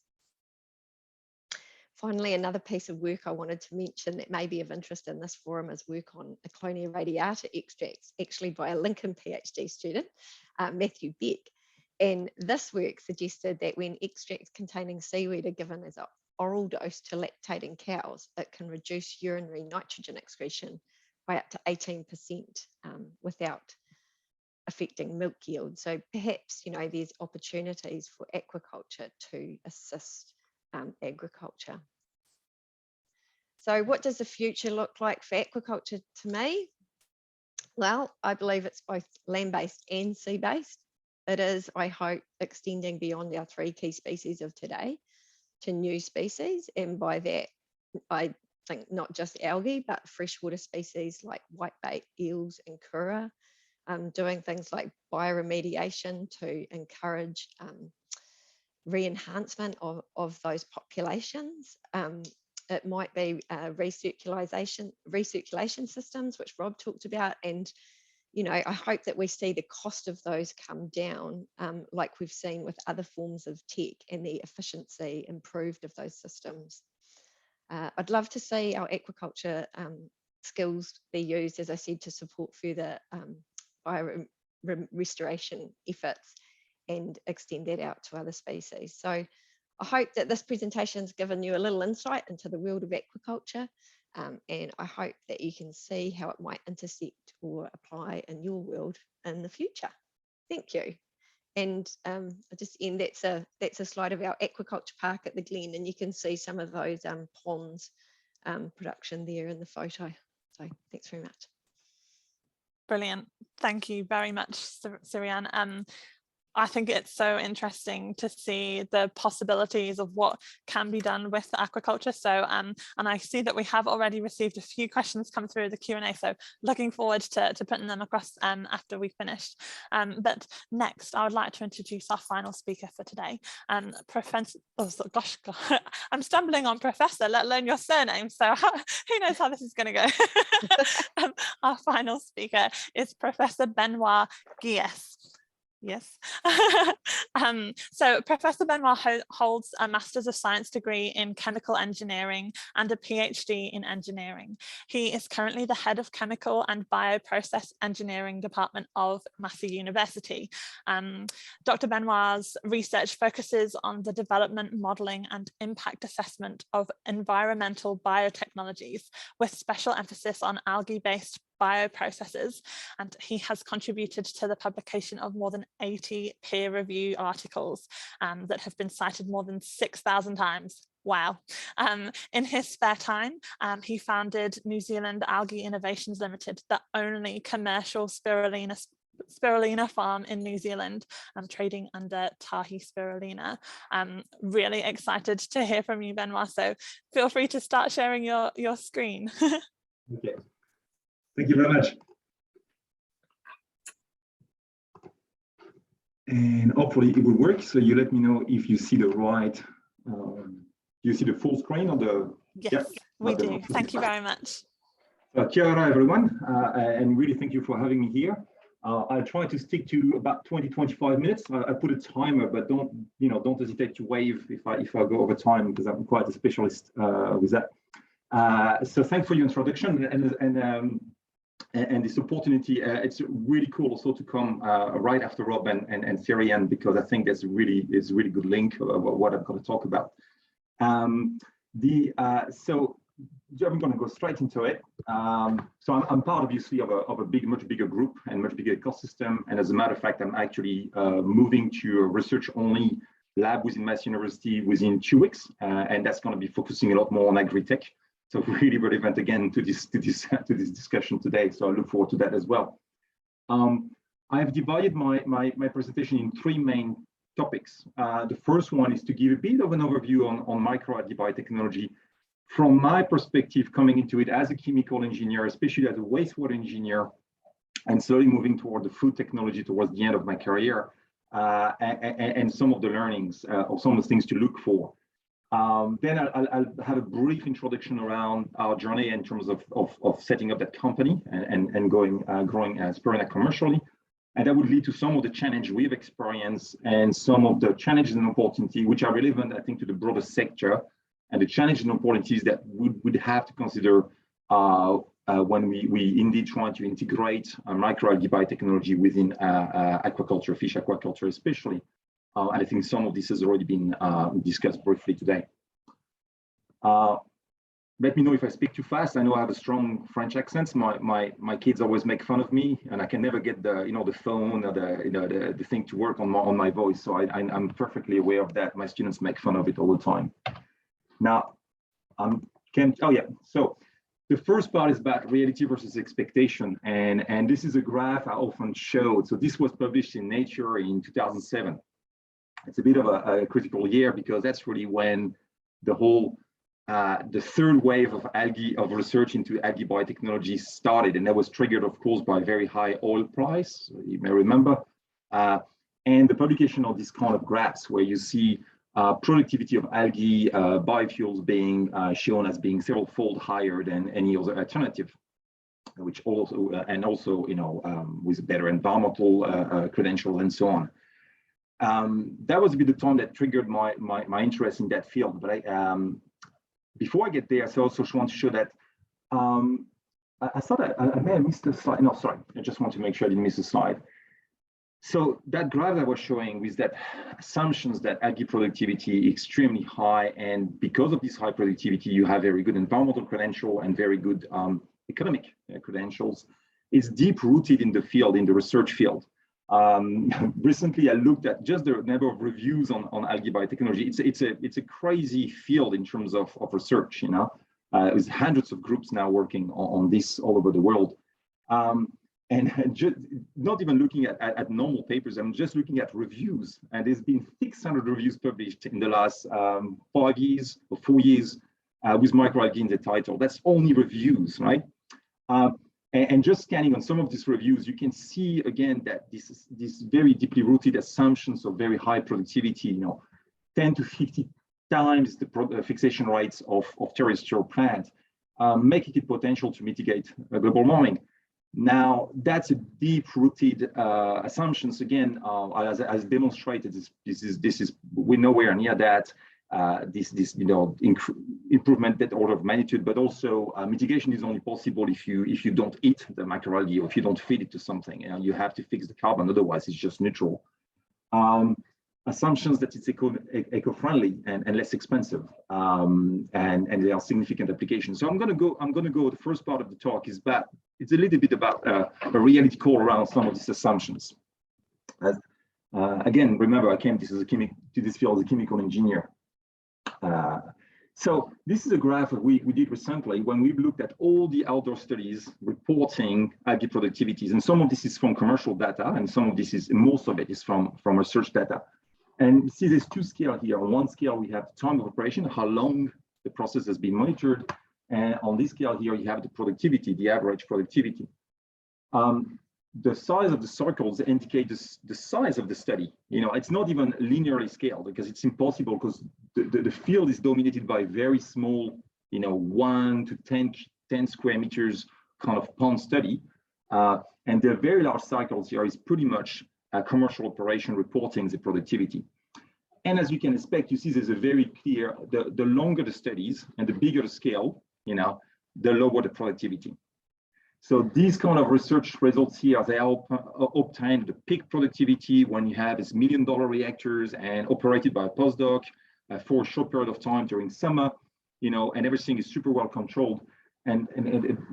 Finally, another piece of work I wanted to mention that may be of interest in this forum is work on Aquatic radiata extracts, actually by a Lincoln PhD student, Matthew Beck. And this work suggested that when extracts containing seaweed are given as an oral dose to lactating cows, it can reduce urinary nitrogen excretion by up to 18% without affecting milk yield. So perhaps, you know, there's opportunities for aquaculture to assist agriculture. So what does the future look like for aquaculture to me? Well, I believe it's both land-based and sea-based. It is, I hope, extending beyond our 3 key species of today to new species. And by that, I think not just algae, but freshwater species like whitebait, eels and kura, doing things like bioremediation to encourage re-enhancement of those populations. It might be recirculation systems, which Rob talked about. And, you know, I hope that we see the cost of those come down, like we've seen with other forms of tech, and the efficiency improved of those systems. I'd love to see our aquaculture skills be used, as I said, to support further restoration efforts and extend that out to other species. So I hope that this presentation has given you a little insight into the world of aquaculture, and I hope that you can see how it might intersect or apply in your world in the future. Thank you. And I'll just end, that's a slide of our aquaculture park at the Glen, and you can see some of those ponds production there in the photo. So thanks very much. Brilliant. Thank you very much, Sirian. I think it's so interesting to see the possibilities of what can be done with aquaculture. So, and I see that we have already received a few questions come through the Q&A. So looking forward to putting them across after we've finished. But next, I would like to introduce our final speaker for today. Professor, oh gosh, I'm stumbling on Professor, let alone your surname. So who knows how this is going to go. Our final speaker is Professor Benoit Guilles. Yes. So Professor Benoit holds a Master's of Science degree in Chemical Engineering and a PhD in Engineering. He is currently the head of Chemical and Bioprocess Engineering Department of Massey University. Dr. Benoit's research focuses on the development, modelling and impact assessment of environmental biotechnologies, with special emphasis on algae-based bioprocesses, and he has contributed to the publication of more than 80 peer-reviewed articles that have been cited more than 6,000 times. Wow. In his spare time, he founded New Zealand Algae Innovations Limited, the only commercial spirulina farm in New Zealand, trading under Tahi Spirulina. Really excited to hear from you, Benoit, so feel free to start sharing your screen. Okay. Thank you very much. And hopefully it will work. So you let me know if you see the right, you see the full screen on the... Yes, yeah? we do. Thank you very much. Kia ora, everyone, and really thank you for having me here. I'll try to stick to about 20-25 minutes. I put a timer, but don't hesitate to wave if I go over time, because I'm quite a specialist with that. So thanks for your introduction and this opportunity. It's really cool also to come right after Rob and Sirian, because I think there's a really good link of what I'm going to talk about. So I'm going to go straight into it. So I'm part, obviously, of a much bigger group and much bigger ecosystem. And as a matter of fact, I'm actually moving to a research-only lab within Mass University within 2 weeks, and that's going to be focusing a lot more on agri-tech. So really relevant again to this discussion today. So I look forward to that as well. I have divided my presentation in 3 main topics. The first one is to give a bit of an overview on microalgae biotechnology from my perspective, coming into it as a chemical engineer, especially as a wastewater engineer, and slowly moving toward the food technology towards the end of my career, and some of the learnings or some of the things to look for. Then I'll have a brief introduction around our journey in terms of setting up that company and growing Sirian commercially. And that would lead to some of the challenge we've experienced and some of the challenges and opportunities which are relevant, I think, to the broader sector, and the challenges and opportunities that would have to consider when we indeed try to integrate microalgae biotechnology within aquaculture, fish aquaculture especially. And I think some of this has already been discussed briefly today. Let me know if I speak too fast. I know I have a strong French accent. My kids always make fun of me, and I can never get the phone or the thing to work on my voice. So I'm perfectly aware of that. My students make fun of it all the time. Now, so the first part is about reality versus expectation, and this is a graph I often showed. So this was published in Nature in 2007. It's a bit of a critical year because that's really when the whole the third wave of research into algae biotechnology started, and that was triggered, of course, by very high oil price. You may remember, and the publication of these kind of graphs where you see productivity of algae biofuels being shown as being several-fold higher than any other alternative, which also with better environmental credentials and so on. That was a bit the time that triggered my interest in that field. But before I get there, I also want to show that I thought I may have missed a slide. No, sorry, I just want to make sure I didn't miss a slide. So that graph I was showing with that assumptions that algae productivity is extremely high, and because of this high productivity, you have very good environmental credential and very good economic credentials, is deep rooted in the field, in the research field. Recently, I looked at just the number of reviews on algae biotechnology. It's a crazy field in terms of research. There's hundreds of groups now working on this all over the world. And just not even looking at normal papers, I'm just looking at reviews. And there's been 600 reviews published in the last 5 years or 4 years with microalgae in the title. That's only reviews, right? And just scanning on some of these reviews, you can see again that this very deeply rooted assumptions of very high productivity, 10 to 50 times the fixation rates of terrestrial plants, making it potential to mitigate global warming. Now, that's a deep-rooted assumptions. Again, as demonstrated, we're nowhere near that. Improvement that order of magnitude, but also mitigation is only possible if you don't eat the microalgae or if you don't feed it to something. You have to fix the carbon, otherwise it's just neutral. Assumptions that it's eco-friendly and less expensive, and there are significant applications. So I'm going to go. The first part of the talk is about. It's a little bit about a reality call around some of these assumptions. Again, remember, I came to this field as a chemical engineer. So this is a graph that we did recently when we looked at all the outdoor studies reporting algae productivities, and some of this is from commercial data, and most of it is from research data. And you see there's 2 scales here. On one scale, we have time of operation, how long the process has been monitored. And on this scale here, you have the productivity, the average productivity. The size of the circles indicate the size of the study. It's not even linearly scaled because it's impossible, because the field is dominated by very small, 1 to 10 square meters kind of pond study. And the very large cycles here is pretty much commercial operation reporting the productivity. And as you can expect, you see there's a very clear, the longer the studies and the bigger the scale, the lower the productivity. So these kind of research results here, they are obtained the peak productivity when you have these $1 million reactors and operated by a postdoc for a short period of time during summer. and everything is super well controlled. And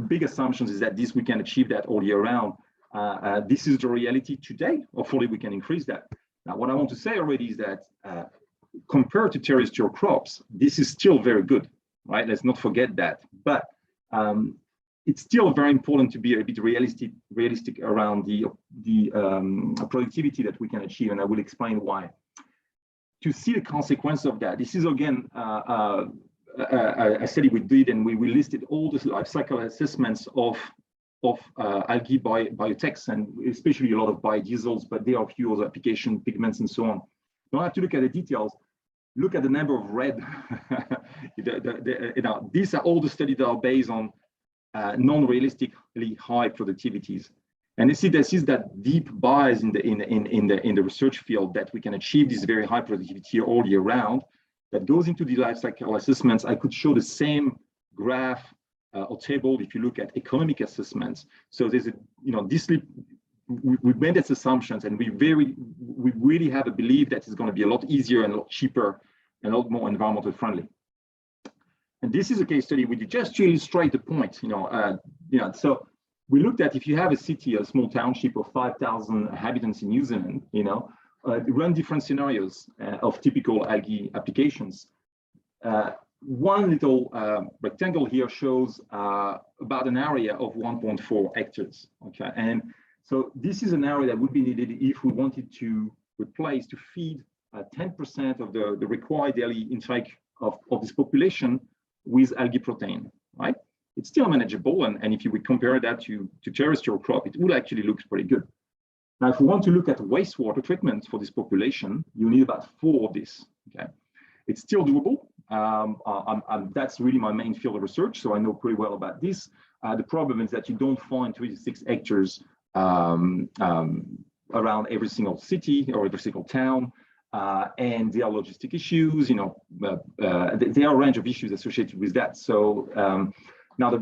big assumptions is that we can achieve that all year round. This is the reality today. Hopefully we can increase that. Now, what I want to say already is that compared to terrestrial crops, this is still very good, right? Let's not forget that. But it's still very important to be a bit realistic around the productivity that we can achieve, and I will explain why. To see the consequence of that, this is again a study we did, and we listed all the life cycle assessments of algae biotechs, and especially a lot of biodiesels, but there are a few other application pigments and so on. You don't have to look at the details. Look at the number of red. These are all the studies that are based on non-realistically high productivities, and you see this is that deep bias in the research field that we can achieve this very high productivity all year round. That goes into the life cycle assessments. I could show the same graph or table if you look at economic assessments. So there's a we made these assumptions, and we really have a belief that it's going to be a lot easier and a lot cheaper and a lot more environmental friendly. And this is a case study we did just to illustrate the point. So we looked at if you have a city, a small township of 5,000 inhabitants in New Zealand, run different scenarios of typical algae applications. One little rectangle here shows about an area of 1.4 hectares. Okay, and so this is an area that would be needed if we wanted to feed 10% of the required daily intake of this population with algae protein, right? It's still manageable, and if you would compare that to terrestrial crop, it will actually look pretty good. Now, if we want to look at wastewater treatment for this population, you need about 4 of this. Okay, it's still doable. That's really my main field of research, so I know pretty well about this. The problem is that you don't find 36 hectares around every single city or every single town, and there are logistic issues. There are a range of issues associated with that. So now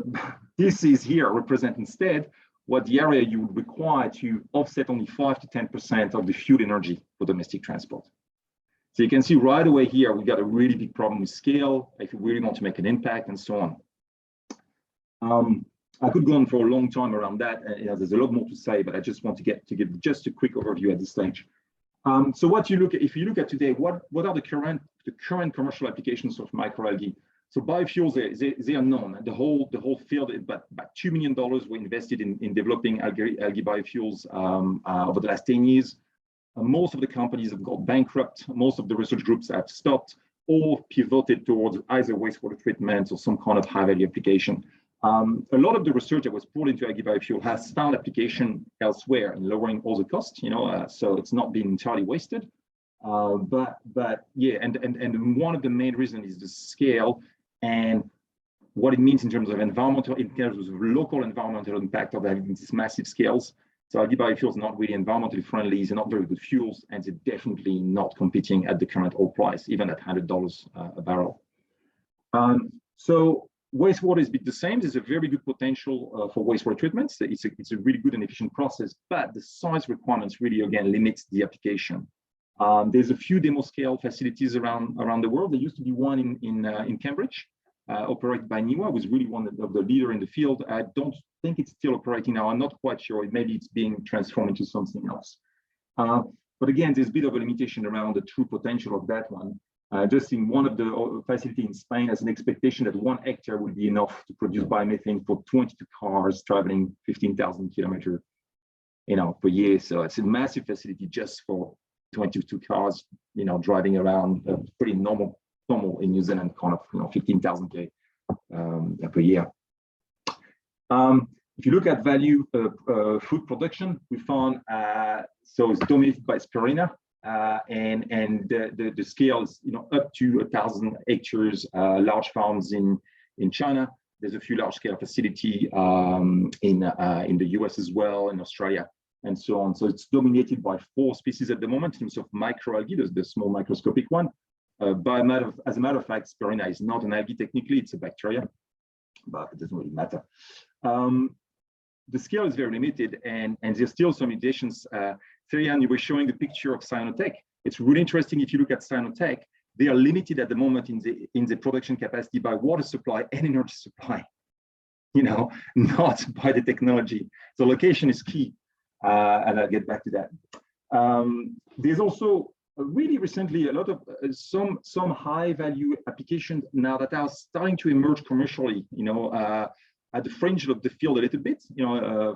this is here represent instead what the area you would require to offset only 5 to 10% of the fuel energy for domestic transport. So you can see right away here, we got a really big problem with scale, if you really want to make an impact and so on. I could go on for a long time around that. There's a lot more to say, but I just want to give just a quick overview at this stage. So if you look at today, what are the current commercial applications of microalgae? So biofuels, they are known. The whole field, about $2 million were invested in developing algae biofuels over the last 10 years. Most of the companies have got bankrupt. Most of the research groups have stopped or pivoted towards either wastewater treatment or some kind of high-value application. A lot of the research that was put into algae biofuel has found application elsewhere in lowering all the costs, so it's not been entirely wasted. But yeah, and one of the main reasons is the scale and what it means in terms of local environmental impact of having these massive scales. So algae biofuels are not really environmentally friendly, they're not very good fuels, and they're definitely not competing at the current oil price, even at $100 a barrel. So wastewater is a bit the same. There's a very good potential for wastewater treatments. It's a really good and efficient process, but the size requirements really, again, limits the application. There's a few demo scale facilities around the world. There used to be one in Cambridge, operated by NIWA, was really one of the leader in the field. I don't think it's still operating now. I'm not quite sure. Maybe it's being transformed into something else. But again, there's a bit of a limitation around the true potential of that one. Just in one of the facilities in Spain, has an expectation that 1 hectare would be enough to produce biomethane for 22 cars traveling 15,000 kilometers, per year. So it's a massive facility just for 22 cars, driving around, pretty normal in New Zealand, kind of, 15,000 k per year. If you look at value food production, we found so it's dominated by spirulina. And the scale is up to 1,000 hectares, large farms in China. There's a few large scale facility in the US as well, in Australia, and so on. So it's dominated by 4 species at the moment in terms of microalgae, the small microscopic one. As a matter of fact, spirulina is not an algae technically, it's a bacteria, but it doesn't really matter. The scale is very limited, and there's still some limitations. Sirian, you were showing the picture of Cyanotech. It's really interesting if you look at Cyanotech, they are limited at the moment in the production capacity by water supply and energy supply, not by the technology. So location is key, and I'll get back to that. There's also really recently a lot of some high value applications now that are starting to emerge commercially, at the fringe of the field a little bit.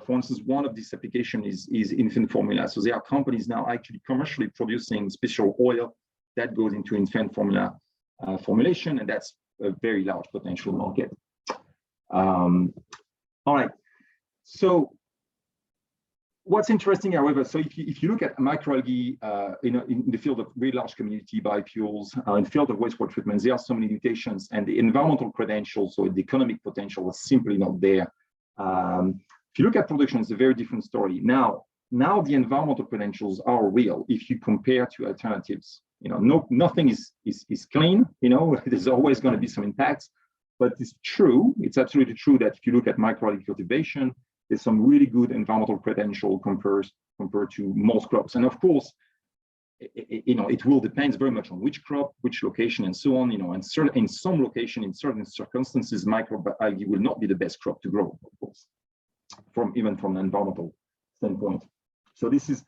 For instance, one of these applications is infant formula. So there are companies now actually commercially producing special oil that goes into infant formula formulation, and that's a very large potential market. All right. So what's interesting, however, so if you look at microalgae, in the field of very large community biofuels, in the field of wastewater treatment, there are so many limitations, and the environmental credentials or the economic potential is simply not there. If you look at production, it's a very different story. Now the environmental credentials are real if you compare to alternatives. Nothing is clean. There's always going to be some impacts, but it's true. It's absolutely true that if you look at microalgae cultivation, there's some really good environmental credential compared to most crops. And of course, it will depend very much on which crop, which location, and so on. And in some location, in certain circumstances, microalgae will not be the best crop to grow, of course, even from an environmental standpoint. So this is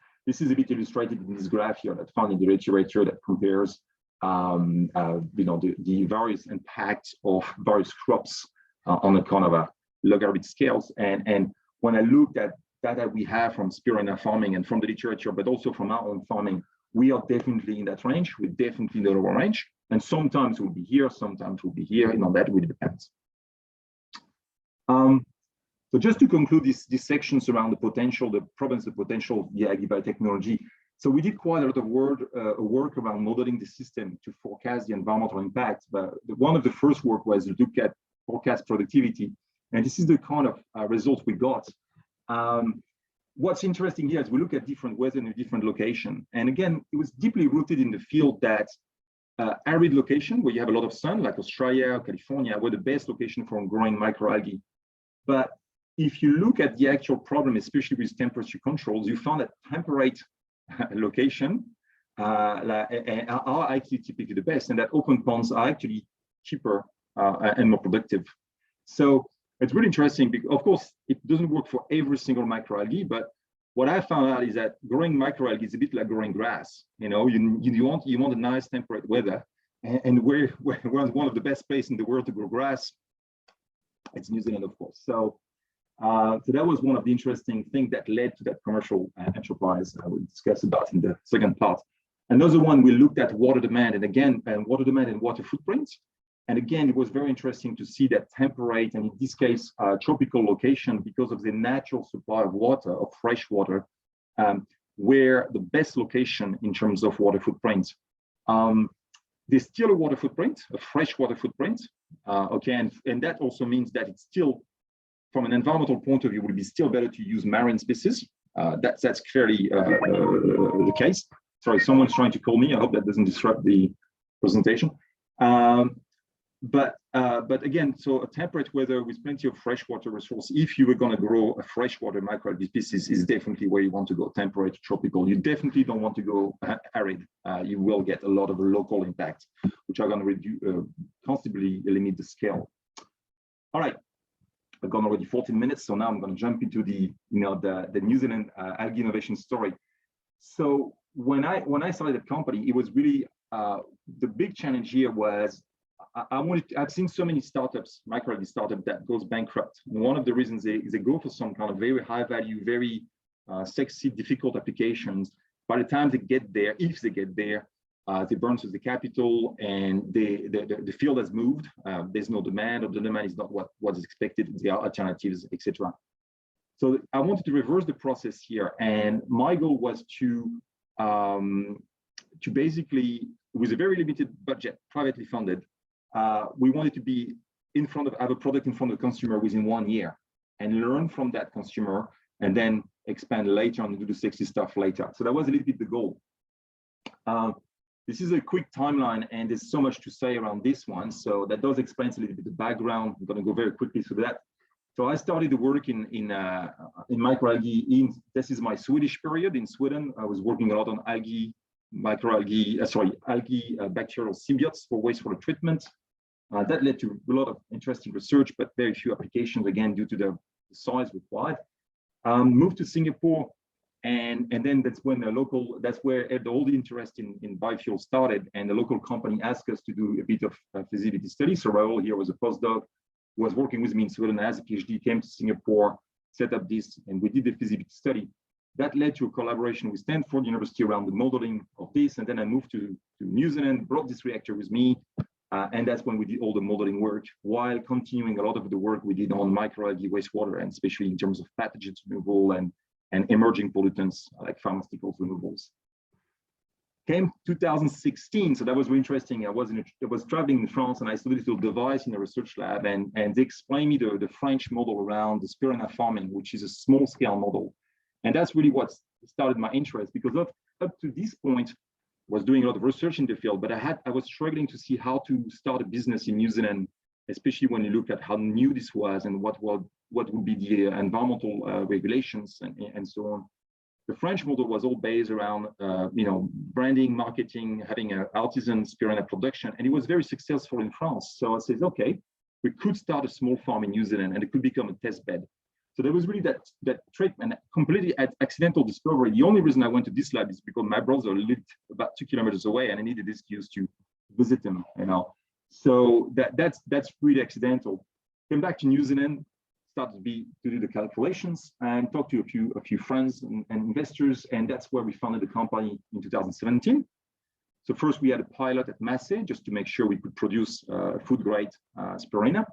a bit illustrated in this graph here that found in the literature that compares the various impacts of various crops on a kind of a logarithmic scales. And when I looked at data we have from spirulina farming and from the literature, but also from our own farming, we are definitely in that range. We're definitely in the lower range. And sometimes we'll be here, sometimes we'll be here. That really depends. So just to conclude these sections around the potential, the problems, the potential of the algae biotechnology. So we did quite a lot of work around modeling the system to forecast the environmental impact. But one of the first work was to look at forecast productivity. And this is the kind of results we got. What's interesting here is we look at different weather in a different location. And again, it was deeply rooted in the field that arid location where you have a lot of sun, like Australia, California, were the best location for growing microalgae. But if you look at the actual problem, especially with temperature controls, you found that temperate location are actually typically the best, and that open ponds are actually cheaper and more productive. So it's really interesting because, of course, it doesn't work for every single microalgae, but what I found out is that growing microalgae is a bit like growing grass. You want a nice temperate weather, and we're one of the best places in the world to grow grass. It's New Zealand, of course. So that was one of the interesting things that led to that commercial enterprise I will discuss about in the second part. Another one, we looked at water demand, and again, water demand and water footprints. And again, it was very interesting to see that temperate, and in this case, tropical location, because of the natural supply of water, of fresh water, were the best location in terms of water footprint. There's still a water footprint, a fresh water footprint, okay, and that also means that it's still, from an environmental point of view, would be still better to use marine species. That's clearly the case. Sorry, someone's trying to call me. I hope that doesn't disrupt the presentation. But again, so a temperate weather with plenty of freshwater resource, if you were going to grow a freshwater microalgae species, is definitely where you want to go. Temperate, tropical. You definitely don't want to go arid. You will get a lot of local impact, which are going to reduce, constantly limit the scale. All right, I've gone already 14 minutes, so now I'm going to jump into the New Zealand algae innovation story. So when I started the company, it was really the big challenge here was I've seen so many startups, microalgae startups, that goes bankrupt. And one of the reasons they go for some kind of very high value, very sexy, difficult applications. By the time they get there, if they get there, they burn through the capital, and the field has moved. There's no demand, or the demand is not what is expected. There are alternatives, etc. So I wanted to reverse the process here, and my goal was to basically, with a very limited budget, privately funded, we wanted to be have a product in front of the consumer within 1 year, and learn from that consumer, and then expand later and do the sexy stuff later. So that was a little bit the goal. This is a quick timeline, and there's so much to say around this one. So that does explain a little bit the background. I'm going to go very quickly through that. So I started to work in microalgae. This is my Swedish period in Sweden. I was working a lot on algae algae bacterial symbiotes for wastewater treatment. That led to a lot of interesting research, but very few applications, again, due to the size required. Moved to Singapore, and then that's when that's where all the interest in biofuel started, and the local company asked us to do a bit of feasibility study. So Raul here was a postdoc who was working with me in Sweden as a PhD, came to Singapore, set up this, and we did the feasibility study. That led to a collaboration with Stanford University around the modeling of this, and then I moved to New Zealand, brought this reactor with me, and that's when we did all the modeling work, while continuing a lot of the work we did on microalgae wastewater, and especially in terms of pathogens removal and emerging pollutants like pharmaceuticals removals. Came 2016, so that was really interesting. I was traveling in France, and I saw this little device in the research lab, and they explained me the French model around the spirulina farming, which is a small-scale model. And that's really what started my interest, because up to this point, was doing a lot of research in the field, but I was struggling to see how to start a business in New Zealand, especially when you look at how new this was and what would be the environmental regulations and so on. The French model was all based around branding, marketing, having an artisan spirulina production, and it was very successful in France. So I said, okay, we could start a small farm in New Zealand, and it could become a test bed. So there was really that treatment, completely accidental discovery. The only reason I went to this lab is because my brother lived about 2 kilometers away, and I needed this excuse to visit him. So that's really accidental. Came back to New Zealand, started to do the calculations, and talked to a few friends and investors, and that's where we founded the company in 2017. So first we had a pilot at Massey just to make sure we could produce food-grade spirulina,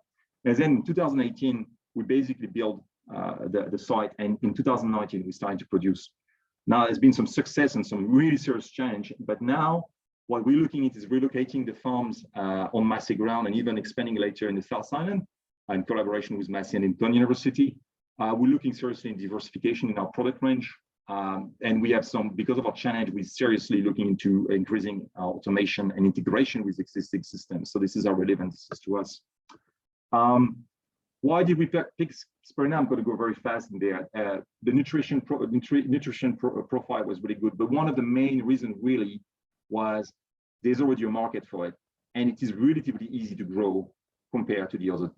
and then in 2018 we basically built the site, and in 2019 we started to produce. Now there's been some success and some really serious change, but now what we're looking at is relocating the farms on Massey ground, and even expanding later in the South Island in collaboration with Massey and Inton University. We're looking seriously in diversification in our product range, and we have because of our challenge, we're seriously looking into increasing our automation and integration with existing systems. So this is our relevance to us. Why did we pick spirulina? I'm going to go very fast in there. The nutrition profile was really good, but one of the main reasons really was there's already a market for it, and it is relatively easy to grow compared to the other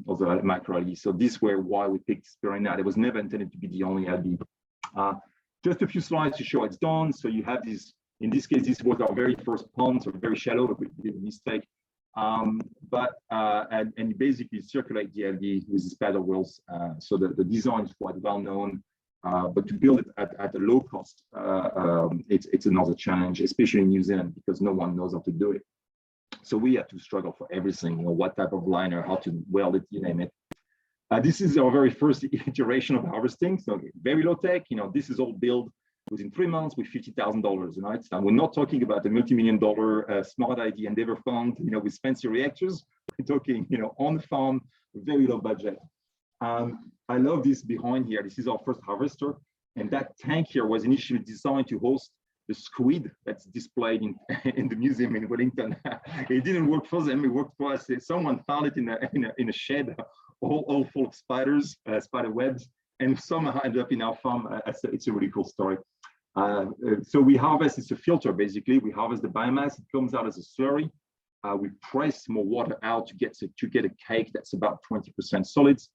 microalgae. So this was why we picked spirulina. It was never intended to be the only algae. Just a few slides to show it's done. So you have this. In this case, this was our very first pond, so very shallow, but we did a mistake. And you basically circulate the algae with these paddle wheels. So the design is quite well known, but to build it at a low cost, it's another challenge, especially in New Zealand, because no one knows how to do it. So we had to struggle for everything, what type of liner, how to weld it, you name it. This is our very first iteration of harvesting, so very low tech. This is all built within 3 months with $50,000. And we're not talking about the multi-million-dollar smart ID Endeavor fund, with fancy reactors. We're talking, on the farm, very low budget. I love this behind here. This is our first harvester, and that tank here was initially designed to host the squid that's displayed in the museum in Wellington. It didn't work for them; it worked for us. Someone found it in a shed, all full of spiders, spider webs, and somehow ended up in our farm. It's a really cool story. So we harvest, it's a filter basically. We harvest the biomass, it comes out as a slurry. We press more water out to get a cake that's about 20% solids.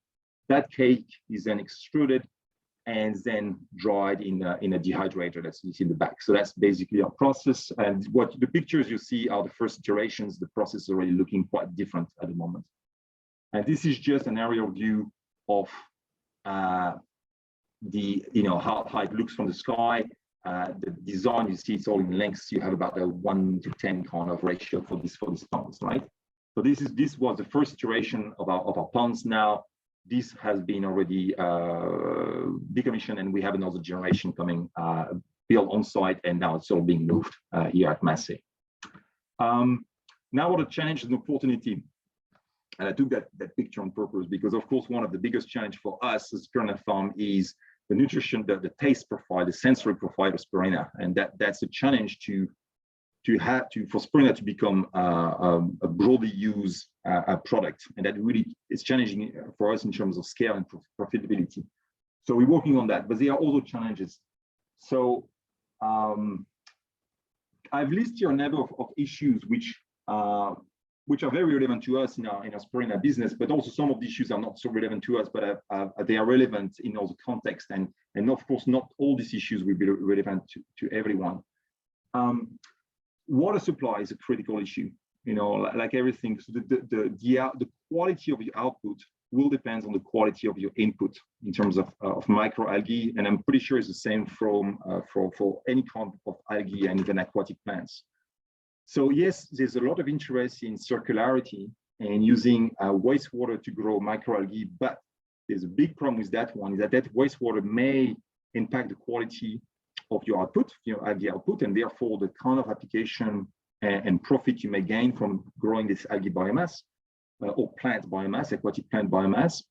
That cake is then extruded and then dried in a dehydrator that's in the back. So that's basically our process. And what the pictures you see are the first iterations. The process is already looking quite different at the moment. And this is just an aerial view of how it looks from the sky. The design, you see, it's all in lengths. You have about a 1:10 kind of ratio for these ponds, right? So this was the first iteration of our ponds. Now this has been already decommissioned, and we have another generation coming built on site, and now it's all being moved here at Massey. Now what a challenge and opportunity. And I took that picture on purpose because, of course, one of the biggest challenge for us as spirulina farm is the nutrition, the taste profile, the sensory profile of spirulina, and that's a challenge for spirulina to become a broadly used product, and that really is challenging for us in terms of scale and profitability. So we're working on that, but there are also challenges. So I've listed here a number of issues which are very relevant to us in our Spirina business, but also some of the issues are not so relevant to us, but they are relevant in all the context. And of course, not all these issues will be relevant to everyone. Water supply is a critical issue. You know, like everything, so the quality of your output will depend on the quality of your input in terms of microalgae, and I'm pretty sure it's the same for any kind of algae and even aquatic plants. So yes, there's a lot of interest in circularity and using wastewater to grow microalgae, but there's a big problem with that one, is that wastewater may impact the quality of your output, your algae output, and therefore the kind of application and profit you may gain from growing this algae biomass or plant biomass, aquatic plant biomass.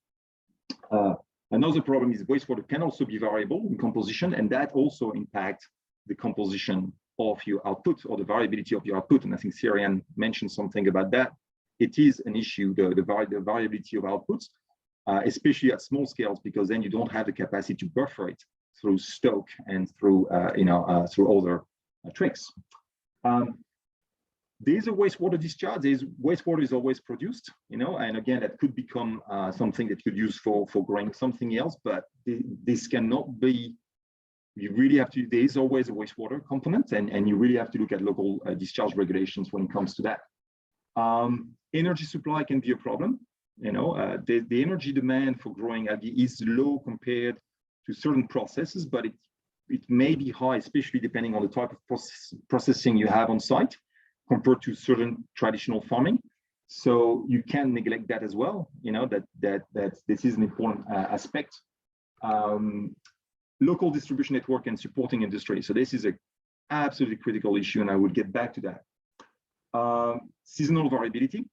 Another problem is wastewater can also be variable in composition, and that also impacts the composition of your output or the variability of your output. And I think Sirian mentioned something about that. It is an issue, the variability of outputs, especially at small scales, because then you don't have the capacity to buffer it through stoke and through through other tricks. There's a wastewater discharge. Wastewater is always produced, you know, and again, that could become something that you could use for growing something else, but this cannot be, you really have to, there is always a wastewater component, and you really have to look at local discharge regulations when it comes to that. Energy supply can be a problem, you know, the energy demand for growing algae is low compared to certain processes, but it may be high, especially depending on the type of processing you have on site, compared to certain traditional farming. So you can neglect that as well, you know, that this is an important aspect. Local distribution network and supporting industry. So this is a absolutely critical issue, and I will get back to that. Seasonal variability,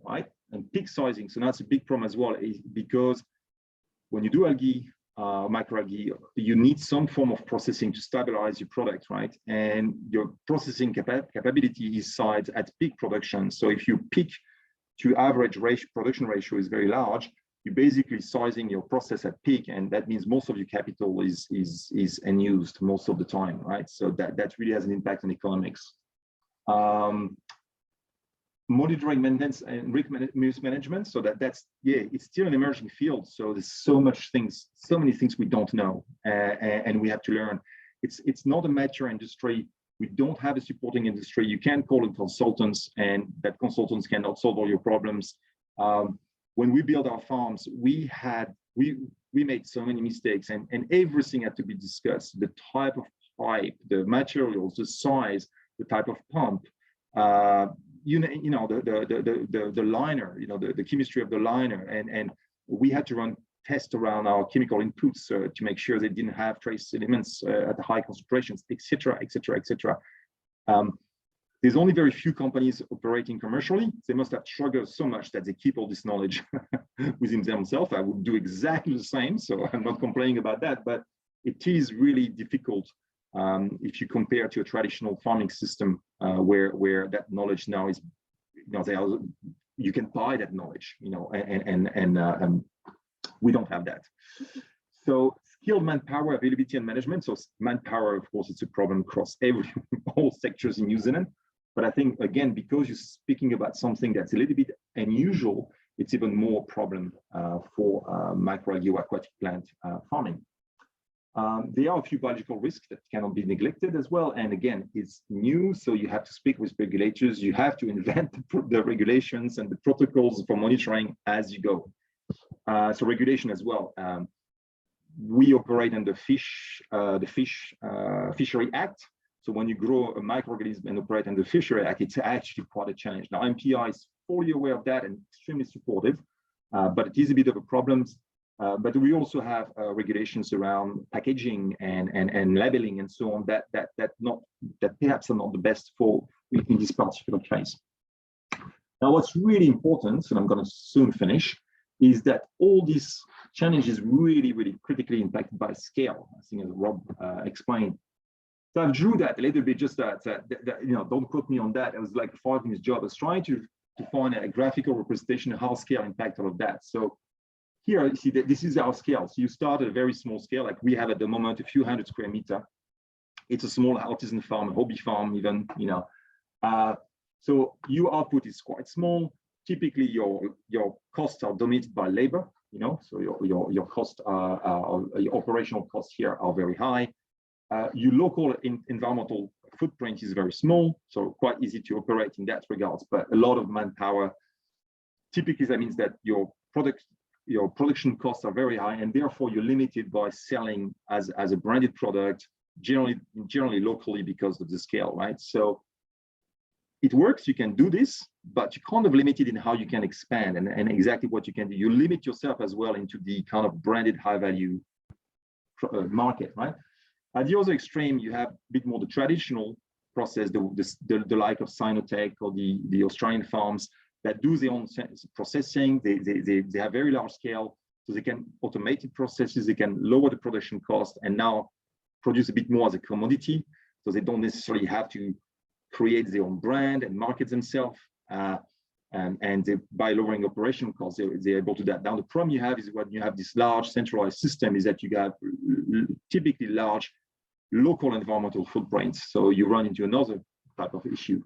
right? And peak sizing. So that's a big problem as well, because when you do algae, microalgae, you need some form of processing to stabilize your product, right? And your processing capability is sized at peak production. So if you peak to average production ratio is very large, you're basically sizing your process at peak, and that means most of your capital is unused most of the time, right? So that really has an impact on economics. Monitoring, maintenance, and risk management. So that's, yeah, it's still an emerging field. So there's so many things we don't know, and we have to learn. It's not a mature industry. We don't have a supporting industry. You can call in consultants, and that consultants cannot solve all your problems. When we built our farms, we made so many mistakes, and everything had to be discussed. The type of pipe, the materials, the size, the type of pump, you know, the liner, you know, the chemistry of the liner, and we had to run tests around our chemical inputs to make sure they didn't have trace elements at the high concentrations, etc., etc., etc. There's only very few companies operating commercially. They must have struggled so much that they keep all this knowledge within themselves. I would do exactly the same, so I'm not complaining about that, but it is really difficult if you compare to a traditional farming system where that knowledge now is, you know, you can buy that knowledge, you know, and we don't have that. So skilled manpower availability and management. So manpower, of course, it's a problem across all sectors in New Zealand. But I think, again, because you're speaking about something that's a little bit unusual, it's even more problem for microalgae aquatic plant farming. There are a few biological risks that cannot be neglected as well. And again, it's new, so you have to speak with regulators. You have to invent the regulations and the protocols for monitoring as you go. So regulation as well. We operate under Fishery Act. So when you grow a microorganism and operate under the Fishery Act, it's actually quite a challenge. Now, MPI is fully aware of that and extremely supportive, but it is a bit of a problem. But we also have regulations around packaging and labeling and so on that perhaps are not the best for in this particular case. Now, what's really important, and I'm going to soon finish, is that all these challenges really, really critically impacted by scale. I think as Rob explained. So I drew that a little bit, just that you know, don't quote me on that. It was like a 5-minute job. I was trying to find a graphical representation of how scale impact all of that. So here you see that this is our scale. So you start at a very small scale, like we have at the moment a few hundred square meters. It's a small artisan farm, a hobby farm, even, you know. So your output is quite small. Typically, your costs are dominated by labor, you know, so your costs your operational costs here are very high. Your local environmental footprint is very small, so quite easy to operate in that regard, but a lot of manpower. Typically, that means that your production costs are very high, and therefore you're limited by selling as a branded product, generally locally, because of the scale, right? So it works, you can do this, but you're kind of limited in how you can expand and exactly what you can do. You limit yourself as well into the kind of branded high value market, right? At the other extreme, you have a bit more the traditional process, the like of Sinotech or the Australian farms that do their own processing. They have very large scale, so they can automate the processes, they can lower the production cost, and now produce a bit more as a commodity, so they don't necessarily have to create their own brand and market themselves. And by lowering operational costs, they're able to do that. Now, the problem you have is when you have this large centralized system is that you have typically large local environmental footprints. So you run into another type of issue.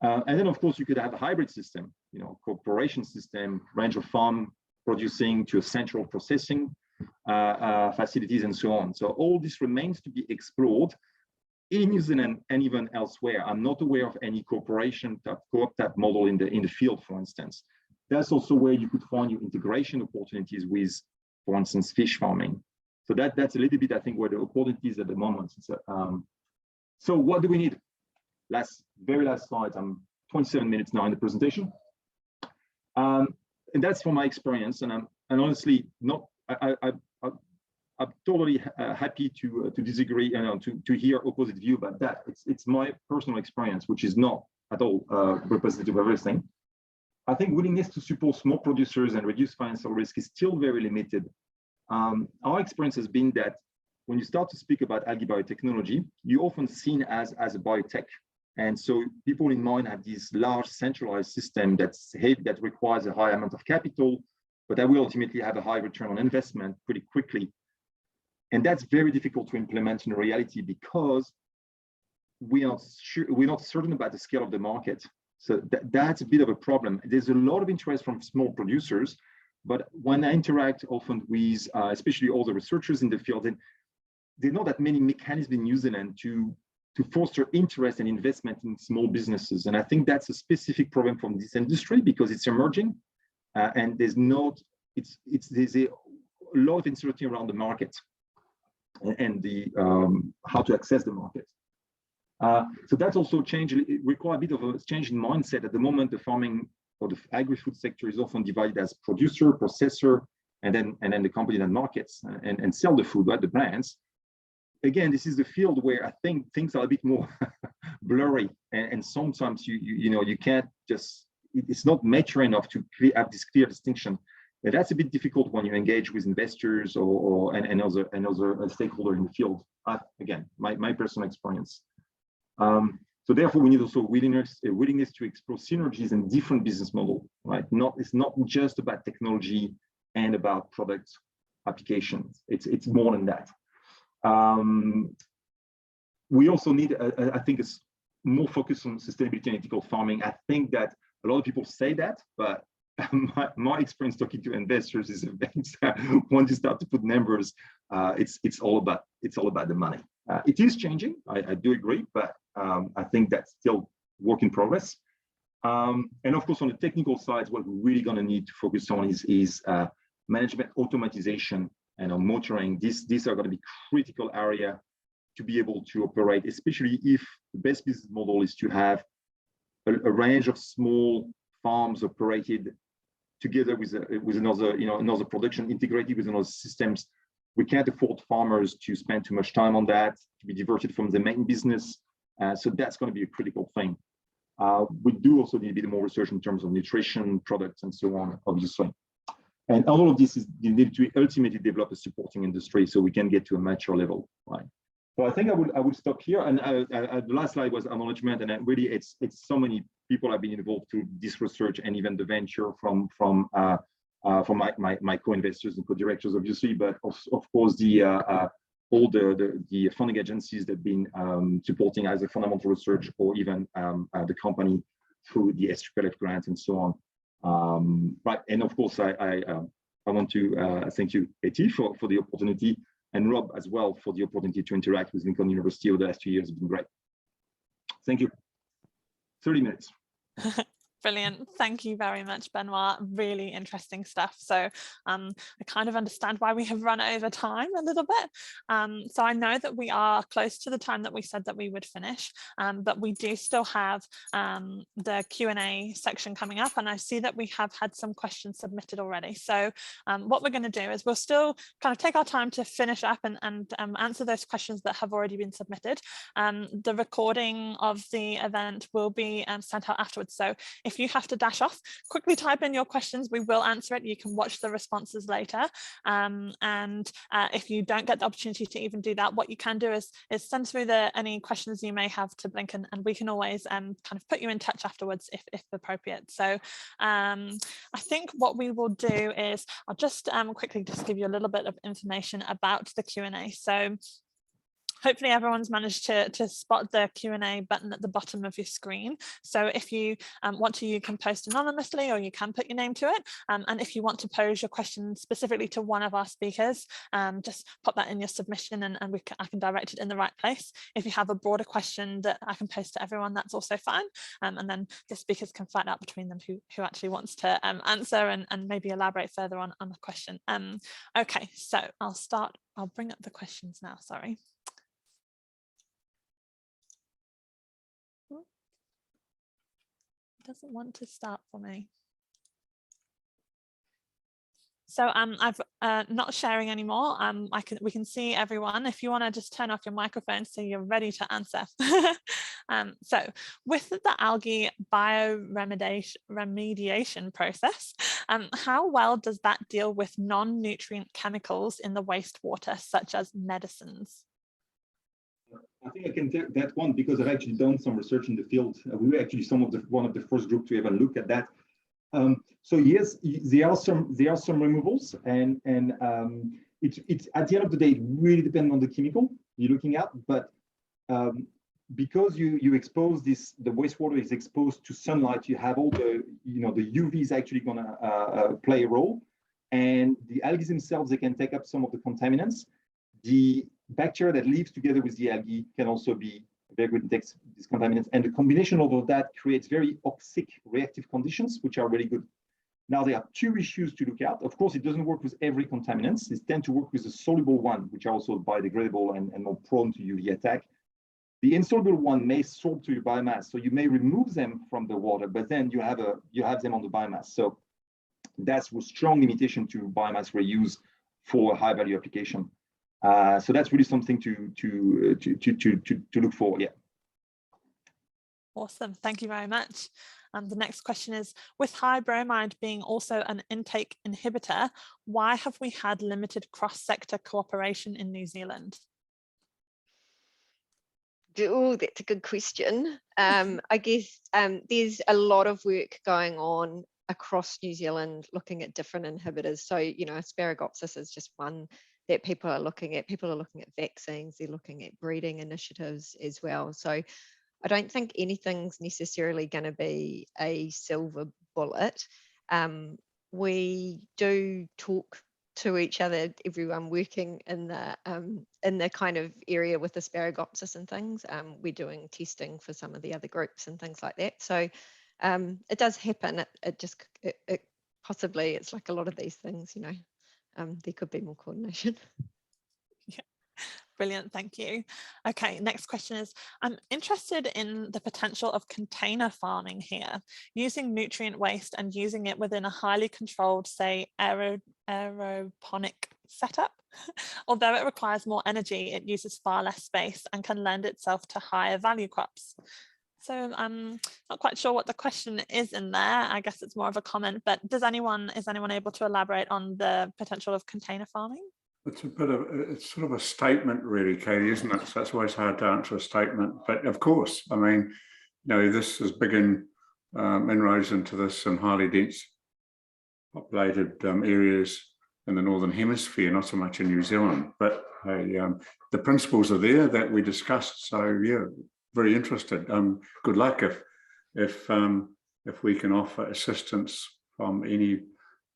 And then, of course, you could have a hybrid system, you know, corporation system, range of farm producing to a central processing facilities and so on. So all this remains to be explored in New Zealand and even elsewhere. I'm not aware of any corporation type, co-op type model in the field, for instance. That's also where you could find your integration opportunities with, for instance, fish farming. So that's a little bit, I think, where the opportunities at the moment. So what do we need? Very last slide. I'm 27 minutes now in the presentation, and that's from my experience. And honestly, I'm totally happy to disagree and to hear opposite view about that. It's my personal experience, which is not at all representative of everything. I think willingness to support small producers and reduce financial risk is still very limited. Our experience has been that when you start to speak about algae biotechnology, you're often seen as a biotech. And so people in mind have this large centralized system that's heavy, that requires a high amount of capital, but that will ultimately have a high return on investment pretty quickly. And that's very difficult to implement in reality because we're not certain about the scale of the market. So that's a bit of a problem. There's a lot of interest from small producers, but when I interact often with, especially all the researchers in the field, there are not that many mechanisms in New Zealand to foster interest and investment in small businesses. And I think that's a specific problem from this industry because it's emerging, and there's a lot of uncertainty around the market and the how to access the market. So that's also changed. It requires a bit of a change in mindset. At the moment, the farming or the agri-food sector is often divided as producer, processor, and then the company that markets and sell the food, right, the brands. Again, this is the field where I think things are a bit more blurry, and sometimes you can't just, it's not mature enough to have this clear distinction. And that's a bit difficult when you engage with investors or other stakeholders in the field. Again, my personal experience. So therefore, we need also willingness to explore synergies and different business models. Right? It's not just about technology and about product applications. It's more than that. We also need, I think, it's more focus on sustainability and ethical farming. I think that a lot of people say that, but my experience talking to investors is that once you start to put numbers, it's all about the money. It is changing, I do agree, but I think that's still work in progress. And of course, on the technical side, what we're really going to need to focus on is management automatization and on monitoring. These are going to be critical area to be able to operate, especially if the best business model is to have a range of small farms operated together with another production, integrated with another systems. We can't afford farmers to spend too much time on that, to be diverted from the main business. So that's going to be a critical thing. We do also need a bit more research in terms of nutrition, products, and so on, obviously. And all of this is needed to ultimately develop a supporting industry so we can get to a mature level, right? So I think I would stop here. And the last slide was acknowledgement, and really it's so many people have been involved through this research and even the venture from my co-investors and co-directors, obviously, but of course the all the funding agencies that have been supporting either fundamental research or even the company through the SQLF grant and so on. Right, and of course, I want to thank you, Katie, for the opportunity, and Rob as well for the opportunity to interact with Lincoln University over the last 2 years. It's been great. Thank you. 30 minutes. Brilliant. Thank you very much, Benoit. Really interesting stuff. So I kind of understand why we have run over time a little bit. So I know that we are close to the time that we said that we would finish, but we do still have the Q&A section coming up, and I see that we have had some questions submitted already. So what we're going to do is we'll still kind of take our time to finish up and answer those questions that have already been submitted. The recording of the event will be sent out afterwards. So if you have to dash off, quickly type in your questions. We will answer it. You can watch the responses later. If you don't get the opportunity to even do that, what you can do is send through any questions you may have to Blink, and we can always kind of put you in touch afterwards if appropriate. So I think what we will do is I'll just quickly just give you a little bit of information about the Q&A. So hopefully everyone's managed to spot the Q&A button at the bottom of your screen. So if you want to, you can post anonymously, or you can put your name to it. And if you want to pose your question specifically to one of our speakers, just pop that in your submission, and I can direct it in the right place. If you have a broader question that I can post to everyone, that's also fine. And then the speakers can find out between them who actually wants to answer and maybe elaborate further on the question. Okay, so I'll bring up the questions now, sorry. Doesn't want to start for me. So I'm not sharing anymore. We can see everyone. If you want to just turn off your microphone so you're ready to answer. So with the algae bioremediation process, how well does that deal with non-nutrient chemicals in the wastewater, such as medicines? I think I can take that one because I've actually done some research in the field. We were actually one of the first group to even look at that. So yes, there are some removals, and it's at the end of the day, it really depends on the chemical you're looking at. But because you expose the wastewater is exposed to sunlight, you have all the the UV is actually going to play a role, and the algae themselves, they can take up some of the contaminants. The bacteria that lives together with the algae can also be very good in taking these contaminants, and the combination of all that creates very oxic reactive conditions, which are really good. Now, there are two issues to look at. Of course, it doesn't work with every contaminant. It tends to work with the soluble one, which are also biodegradable and more prone to UV attack. The insoluble one may sorbed to your biomass, so you may remove them from the water, but then you have them on the biomass. So that's a strong limitation to biomass reuse for a high-value application. So that's really something to look for. Yeah. Awesome. Thank you very much. The next question is, with high bromide being also an intake inhibitor, why have we had limited cross-sector cooperation in New Zealand? Oh, that's a good question. I guess there's a lot of work going on across New Zealand looking at different inhibitors. So, Asparagopsis is just one that people are looking at. People are looking at vaccines, they're looking at breeding initiatives as well. So I don't think anything's necessarily going to be a silver bullet. We do talk to each other, everyone working in the kind of area with Asparagopsis and things. We're doing testing for some of the other groups and things like that. So it does happen. It possibly, it's like a lot of these things, there could be more coordination. Yeah, brilliant, thank you. Okay, next question is, I'm interested in the potential of container farming here, using nutrient waste and using it within a highly controlled, say, aeroponic setup. Although it requires more energy, it uses far less space and can lend itself to higher value crops. So I'm not quite sure what the question is in there. I guess it's more of a comment, but is anyone able to elaborate on the potential of container farming? It's sort of a statement really, Katie, isn't it? So that's always hard to answer a statement. But of course, I mean, this is big inroads into this in highly dense populated areas in the Northern Hemisphere, not so much in New Zealand. But the principles are there that we discussed. So yeah, very interested. Good luck if we can offer assistance from any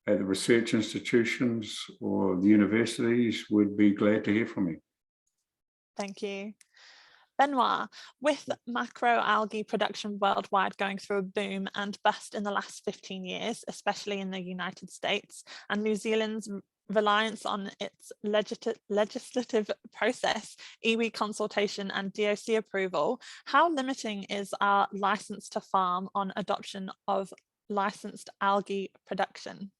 of the research institutions or the universities. We'd be glad to hear from you. Thank you. Benoit, with macroalgae production worldwide going through a boom and bust in the last 15 years, especially in the United States, and New Zealand's reliance on its legislative process, iwi consultation and DOC approval, how limiting is our license to farm on adoption of licensed algae production?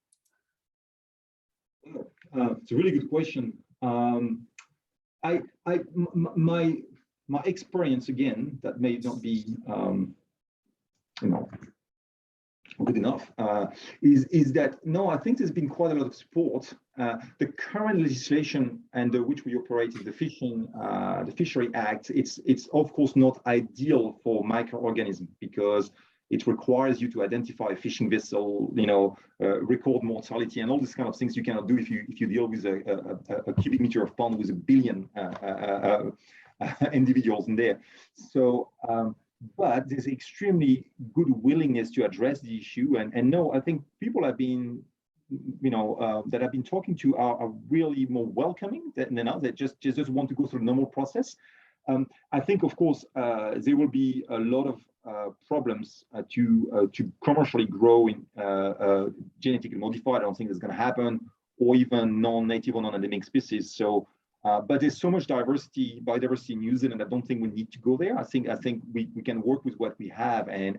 It's a really good question. My experience, again, that may not be, good enough, is that no, I think there's been quite a lot of support. The current legislation under which we operate is the Fishery Act. It's of course not ideal for microorganisms because it requires you to identify a fishing vessel, record mortality and all these kind of things you cannot do if you deal with a cubic meter of pond with a billion individuals in there. So, but there's extremely good willingness to address the issue. And no, I think people have been, that I've been talking to are really more welcoming than others. They just want to go through the normal process. I think, of course, there will be a lot of problems to commercially grow in genetically modified. I don't think that's going to happen, or even non-native or non-endemic species. So, but there's so much biodiversity in New Zealand. I don't think we need to go there. I think we can work with what we have, and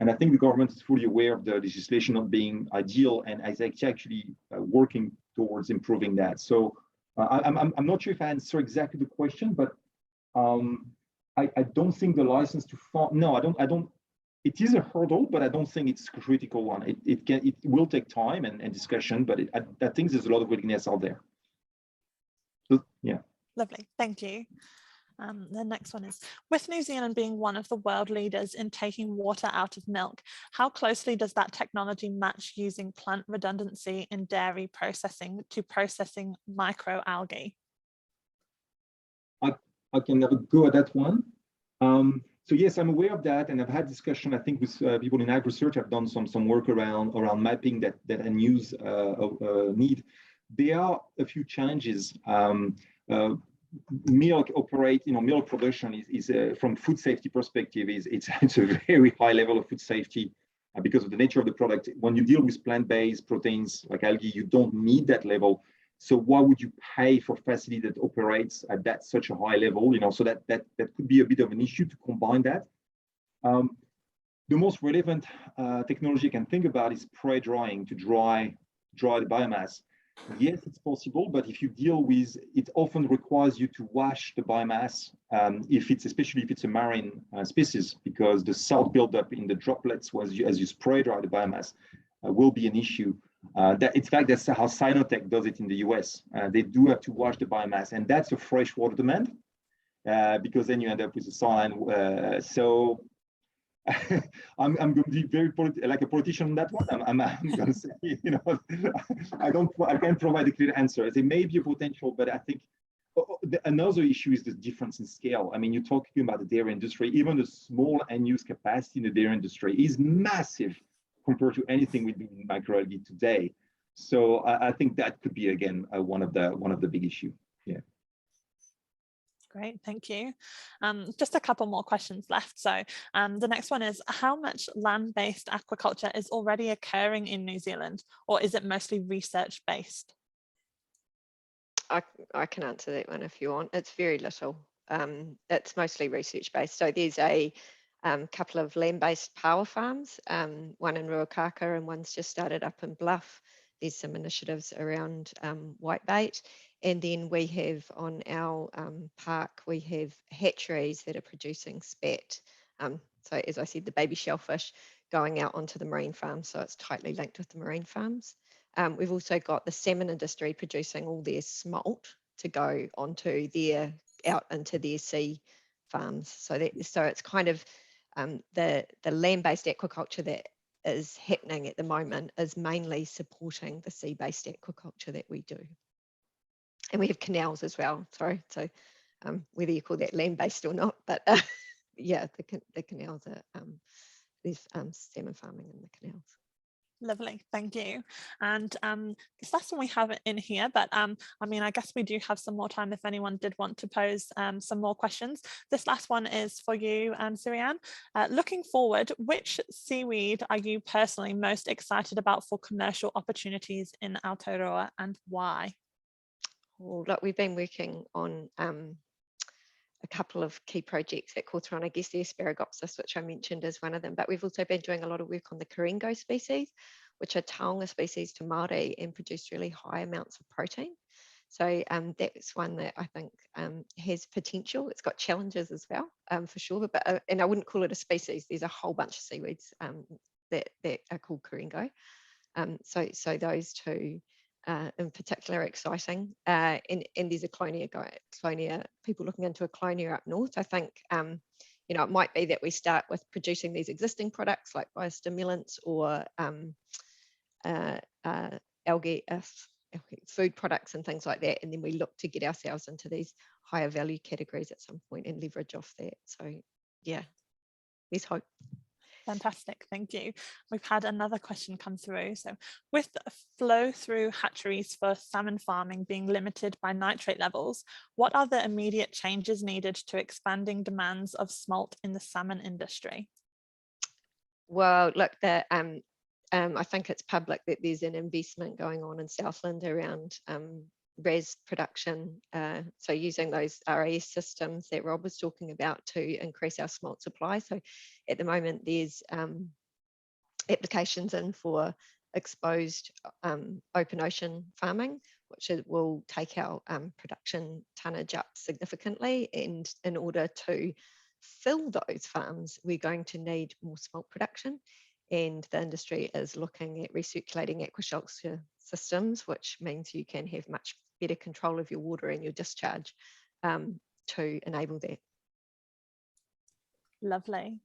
I think the government is fully aware of the legislation not being ideal, and is actually working towards improving that. So I'm not sure if I answer exactly the question, but I don't think the license to farm. No, I don't. It is a hurdle, but I don't think it's a critical one. It will take time and discussion, but I think there's a lot of willingness out there. Yeah. Lovely, thank you. The next one is, with New Zealand being one of the world leaders in taking water out of milk, how closely does that technology match using plant redundancy in dairy processing to processing microalgae? I can have a go at that one. So yes, I'm aware of that, and I've had discussion, I think, with people in ag research. I've done some work around mapping that end use need. There are a few challenges. Milk milk production is from food safety perspective, it's a very high level of food safety because of the nature of the product. When you deal with plant-based proteins like algae, you don't need that level. So why would you pay for a facility that operates at such a high level? So that could be a bit of an issue to combine that. The most relevant technology I can think about is spray drying to dry the biomass. Yes, it's possible, but if you deal with it, often requires you to wash the biomass, especially if it's a marine species, because the salt buildup in the droplets as you spray dry the biomass will be an issue. In fact, that's how Sinotech does it in the US. They do have to wash the biomass, and that's a fresh water demand, because then you end up with a saline. So I'm going to be very like a politician on that one. I'm going to say, I can't provide a clear answer. There may be a potential, but I think another issue is the difference in scale. I mean, you're talking about the dairy industry. Even the small end-use capacity in the dairy industry is massive compared to anything we do in microalgae today. So I think that could be, again, one of the big issues. Yeah. Great, thank you. Just a couple more questions left. So the next one is, how much land-based aquaculture is already occurring in New Zealand, or is it mostly research-based? I can answer that one if you want. It's very little. It's mostly research-based. So there's a couple of land-based power farms, one in Ruakaka and one's just started up in Bluff. There's some initiatives around whitebait. And then we have on our park, we have hatcheries that are producing spat. So as I said, the baby shellfish going out onto the marine farms. So it's tightly linked with the marine farms. We've also got the salmon industry producing all their smolt to go onto out into their sea farms. So it's kind of the land-based aquaculture that is happening at the moment is mainly supporting the sea-based aquaculture that we do. And we have canals as well, sorry. So whether you call that land-based or not, but yeah, the canals are, there's salmon farming in the canals. Lovely, thank you. And this last one we have in here, but I mean, I guess we do have some more time if anyone did want to pose some more questions. This last one is for you, Sirian. Looking forward, which seaweed are you personally most excited about for commercial opportunities in Aotearoa, and why? Well, look, we've been working on a couple of key projects at Cawthron. I guess the Asparagopsis, which I mentioned, is one of them, but we've also been doing a lot of work on the Coringo species, which are taonga species to Māori and produce really high amounts of protein. So that's one that I think has potential. It's got challenges as well, for sure, but and I wouldn't call it a species. There's a whole bunch of seaweeds that are called Coringo. So those two in particular exciting, and there's a clonia, people looking into a clonia up north. I think you know, it might be that we start with producing these existing products like biostimulants or algae food products and things like that, and then we look to get ourselves into these higher value categories at some point and leverage off that. So yeah, there's hope. Fantastic, thank you. We've had another question come through. So with flow through hatcheries for salmon farming being limited by nitrate levels, what are the immediate changes needed to expanding demands of smolt in the salmon industry? Well, look, I think it's public that there's an investment going on in Southland around RAS production, so using those RAS systems that Rob was talking about to increase our smolt supply. So at the moment there's applications in for exposed open ocean farming, which will take our production tonnage up significantly, and in order to fill those farms we're going to need more smolt production. And the industry is looking at recirculating aquaculture systems, which means you can have much better control of your water and your discharge to enable that. Lovely.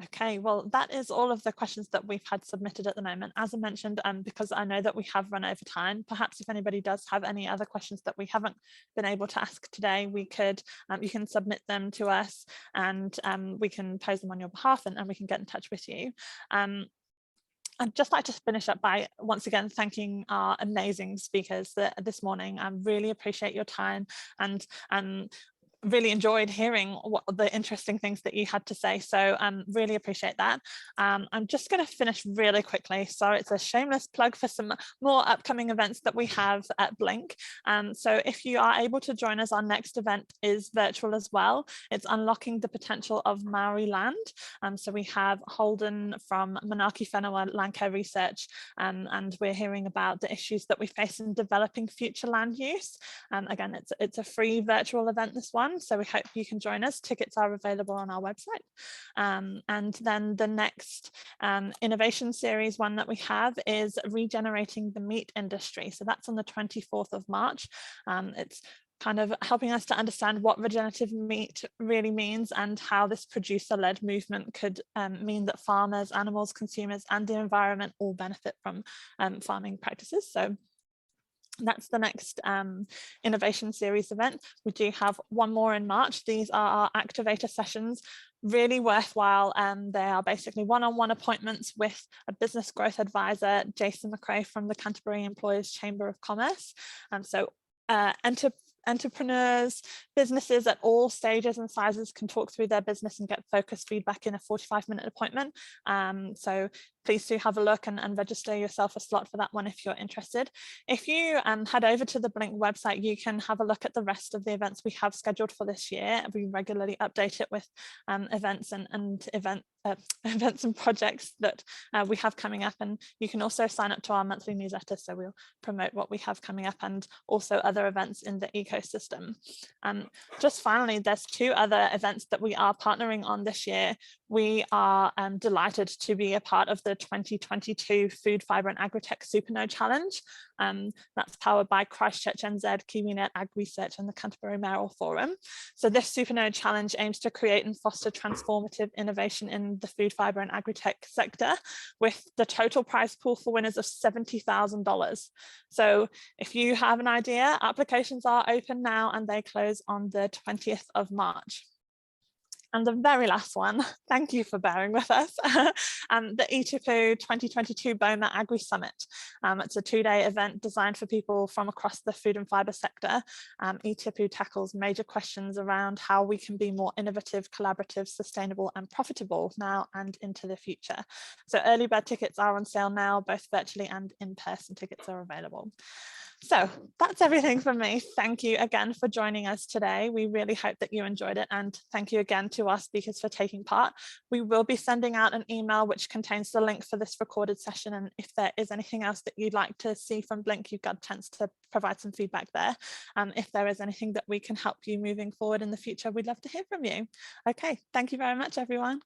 Okay, well, that is all of the questions that we've had submitted at the moment. As I mentioned, because I know that we have run over time, perhaps if anybody does have any other questions that we haven't been able to ask today, we could, you can submit them to us, and we can pose them on your behalf, and we can get in touch with you. I'd just like to finish up by once again thanking our amazing speakers this morning. I really appreciate your time, and really enjoyed hearing what the interesting things that you had to say. So really appreciate that. I'm just going to finish really quickly. So it's a shameless plug for some more upcoming events that we have at Blink. So if you are able to join us, our next event is virtual as well. It's Unlocking the Potential of Maori Land. So we have Holden from Manaki Whenua Landcare Research, and we're hearing about the issues that we face in developing future land use. Again, it's a free virtual event, this one. So we hope you can join us. Tickets are available on our website. And then the next innovation series one that we have is Regenerating the Meat Industry. So that's on the 24th of March. It's kind of helping us to understand what regenerative meat really means and how this producer-led movement could mean that farmers, animals, consumers, and the environment all benefit from farming practices. So that's the next innovation series event. We do have one more in March. These are our activator sessions, really worthwhile. They are basically one-on-one appointments with a business growth advisor, Jason McRae from the Canterbury Employers Chamber of Commerce. So entrepreneurs, businesses at all stages and sizes can talk through their business and get focused feedback in a 45-minute appointment. So please do have a look and register yourself a slot for that one if you're interested. If you head over to the Blink website, you can have a look at the rest of the events we have scheduled for this year. We regularly update it with events and projects that we have coming up, and you can also sign up to our monthly newsletter, so we'll promote what we have coming up and also other events in the ecosystem. Just finally, there's two other events that we are partnering on this year. We are delighted to be a part of the the 2022 Food, Fibre and Agritech Supernode Challenge. That's powered by Christchurch NZ, KiwiNet, Ag Research and the Canterbury Mayoral Forum. So this Supernode Challenge aims to create and foster transformative innovation in the food, fibre and agritech sector, with the total prize pool for winners of $70,000. So if you have an idea, applications are open now and they close on the 20th of March. And the very last one, thank you for bearing with us, the eTupu 2022 BOMA Agri Summit. It's a 2-day event designed for people from across the food and fibre sector. eTupu tackles major questions around how we can be more innovative, collaborative, sustainable and profitable now and into the future. So early bird tickets are on sale now, both virtually and in-person tickets are available. So that's everything from me. Thank you again for joining us today. We really hope that you enjoyed it, and thank you again to our speakers for taking part. We will be sending out an email which contains the link for this recorded session, and if there is anything else that you'd like to see from Blink, you've got a chance to provide some feedback there. If there is anything that we can help you moving forward in the future, we'd love to hear from you. Okay, thank you very much, everyone.